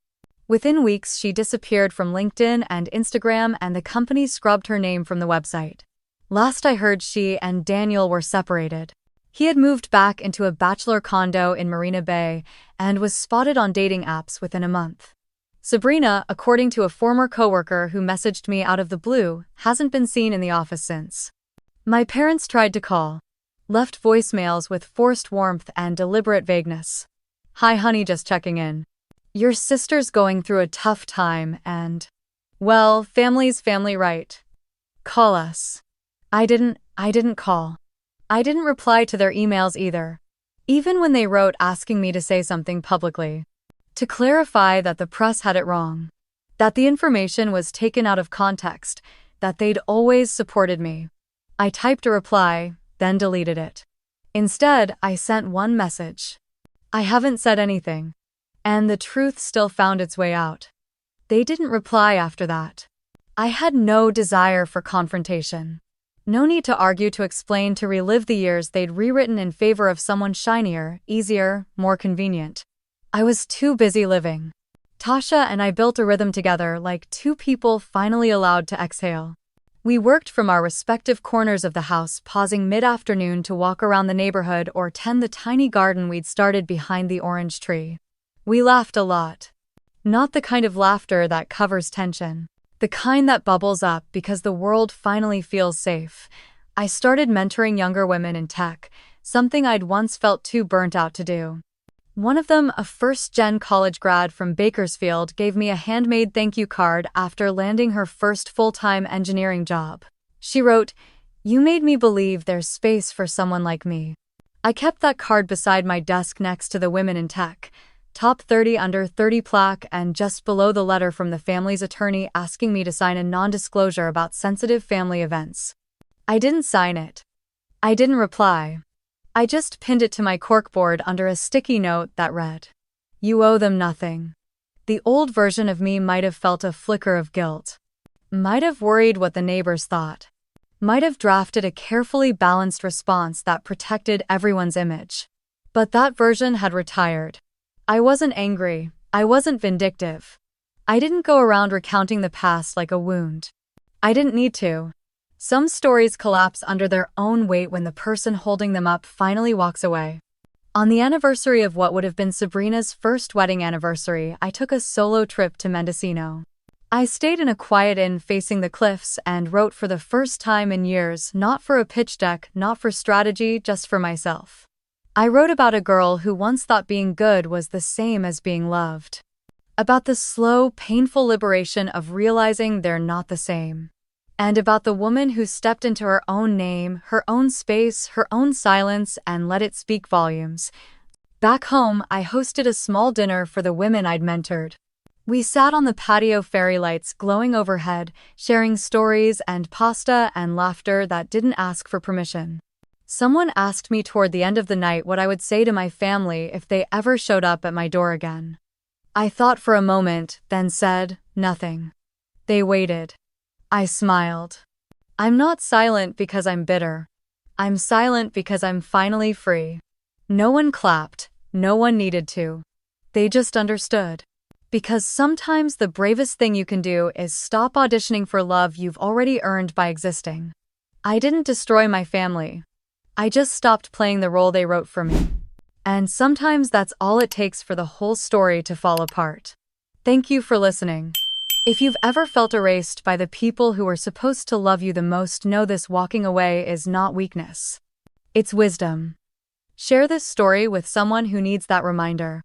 Within weeks, she disappeared from LinkedIn and Instagram, and the company scrubbed her name from the website. Last I heard, she and Daniel were separated. He had moved back into a bachelor condo in Marina Bay and was spotted on dating apps within a month. Sabrina, according to a former coworker who messaged me out of the blue, hasn't been seen in the office since. My parents tried to call. Left voicemails with forced warmth and deliberate vagueness. "Hi honey, just checking in. Your sister's going through a tough time and, well, family's family, right? Call us." I didn't call. I didn't reply to their emails either, even when they wrote asking me to say something publicly. To clarify that the press had it wrong. That the information was taken out of context, that they'd always supported me. I typed a reply, then deleted it. Instead, I sent one message. "I haven't said anything." And the truth still found its way out. They didn't reply after that. I had no desire for confrontation. No need to argue, to explain, to relive the years they'd rewritten in favor of someone shinier, easier, more convenient. I was too busy living. Tasha and I built a rhythm together, like two people finally allowed to exhale. We worked from our respective corners of the house, pausing mid-afternoon to walk around the neighborhood or tend the tiny garden we'd started behind the orange tree. We laughed a lot. Not the kind of laughter that covers tension. The kind that bubbles up because the world finally feels safe. I started mentoring younger women in tech, something I'd once felt too burnt out to do. One of them, a first-gen college grad from Bakersfield, gave me a handmade thank you card after landing her first full-time engineering job. She wrote, "You made me believe there's space for someone like me." I kept that card beside my desk next to the Women in Tech, Top 30 Under 30 plaque, and just below the letter from the family's attorney asking me to sign a non-disclosure about sensitive family events. I didn't sign it. I didn't reply. I just pinned it to my corkboard under a sticky note that read, "You owe them nothing." The old version of me might have felt a flicker of guilt. Might have worried what the neighbors thought. Might have drafted a carefully balanced response that protected everyone's image. But that version had retired. I wasn't angry. I wasn't vindictive. I didn't go around recounting the past like a wound. I didn't need to. Some stories collapse under their own weight when the person holding them up finally walks away. On the anniversary of what would have been Sabrina's first wedding anniversary, I took a solo trip to Mendocino. I stayed in a quiet inn facing the cliffs and wrote for the first time in years, not for a pitch deck, not for strategy, just for myself. I wrote about a girl who once thought being good was the same as being loved. About the slow, painful liberation of realizing they're not the same. And about the woman who stepped into her own name, her own space, her own silence, and let it speak volumes. Back home, I hosted a small dinner for the women I'd mentored. We sat on the patio, fairy lights glowing overhead, sharing stories and pasta and laughter that didn't ask for permission. Someone asked me toward the end of the night what I would say to my family if they ever showed up at my door again. I thought for a moment, then said, nothing. They waited. I smiled. I'm not silent because I'm bitter. I'm silent because I'm finally free. No one clapped, no one needed to. They just understood. Because sometimes the bravest thing you can do is stop auditioning for love you've already earned by existing. I didn't destroy my family. I just stopped playing the role they wrote for me. And sometimes that's all it takes for the whole story to fall apart. Thank you for listening. If you've ever felt erased by the people who are supposed to love you the most, know this: walking away is not weakness. It's wisdom. Share this story with someone who needs that reminder.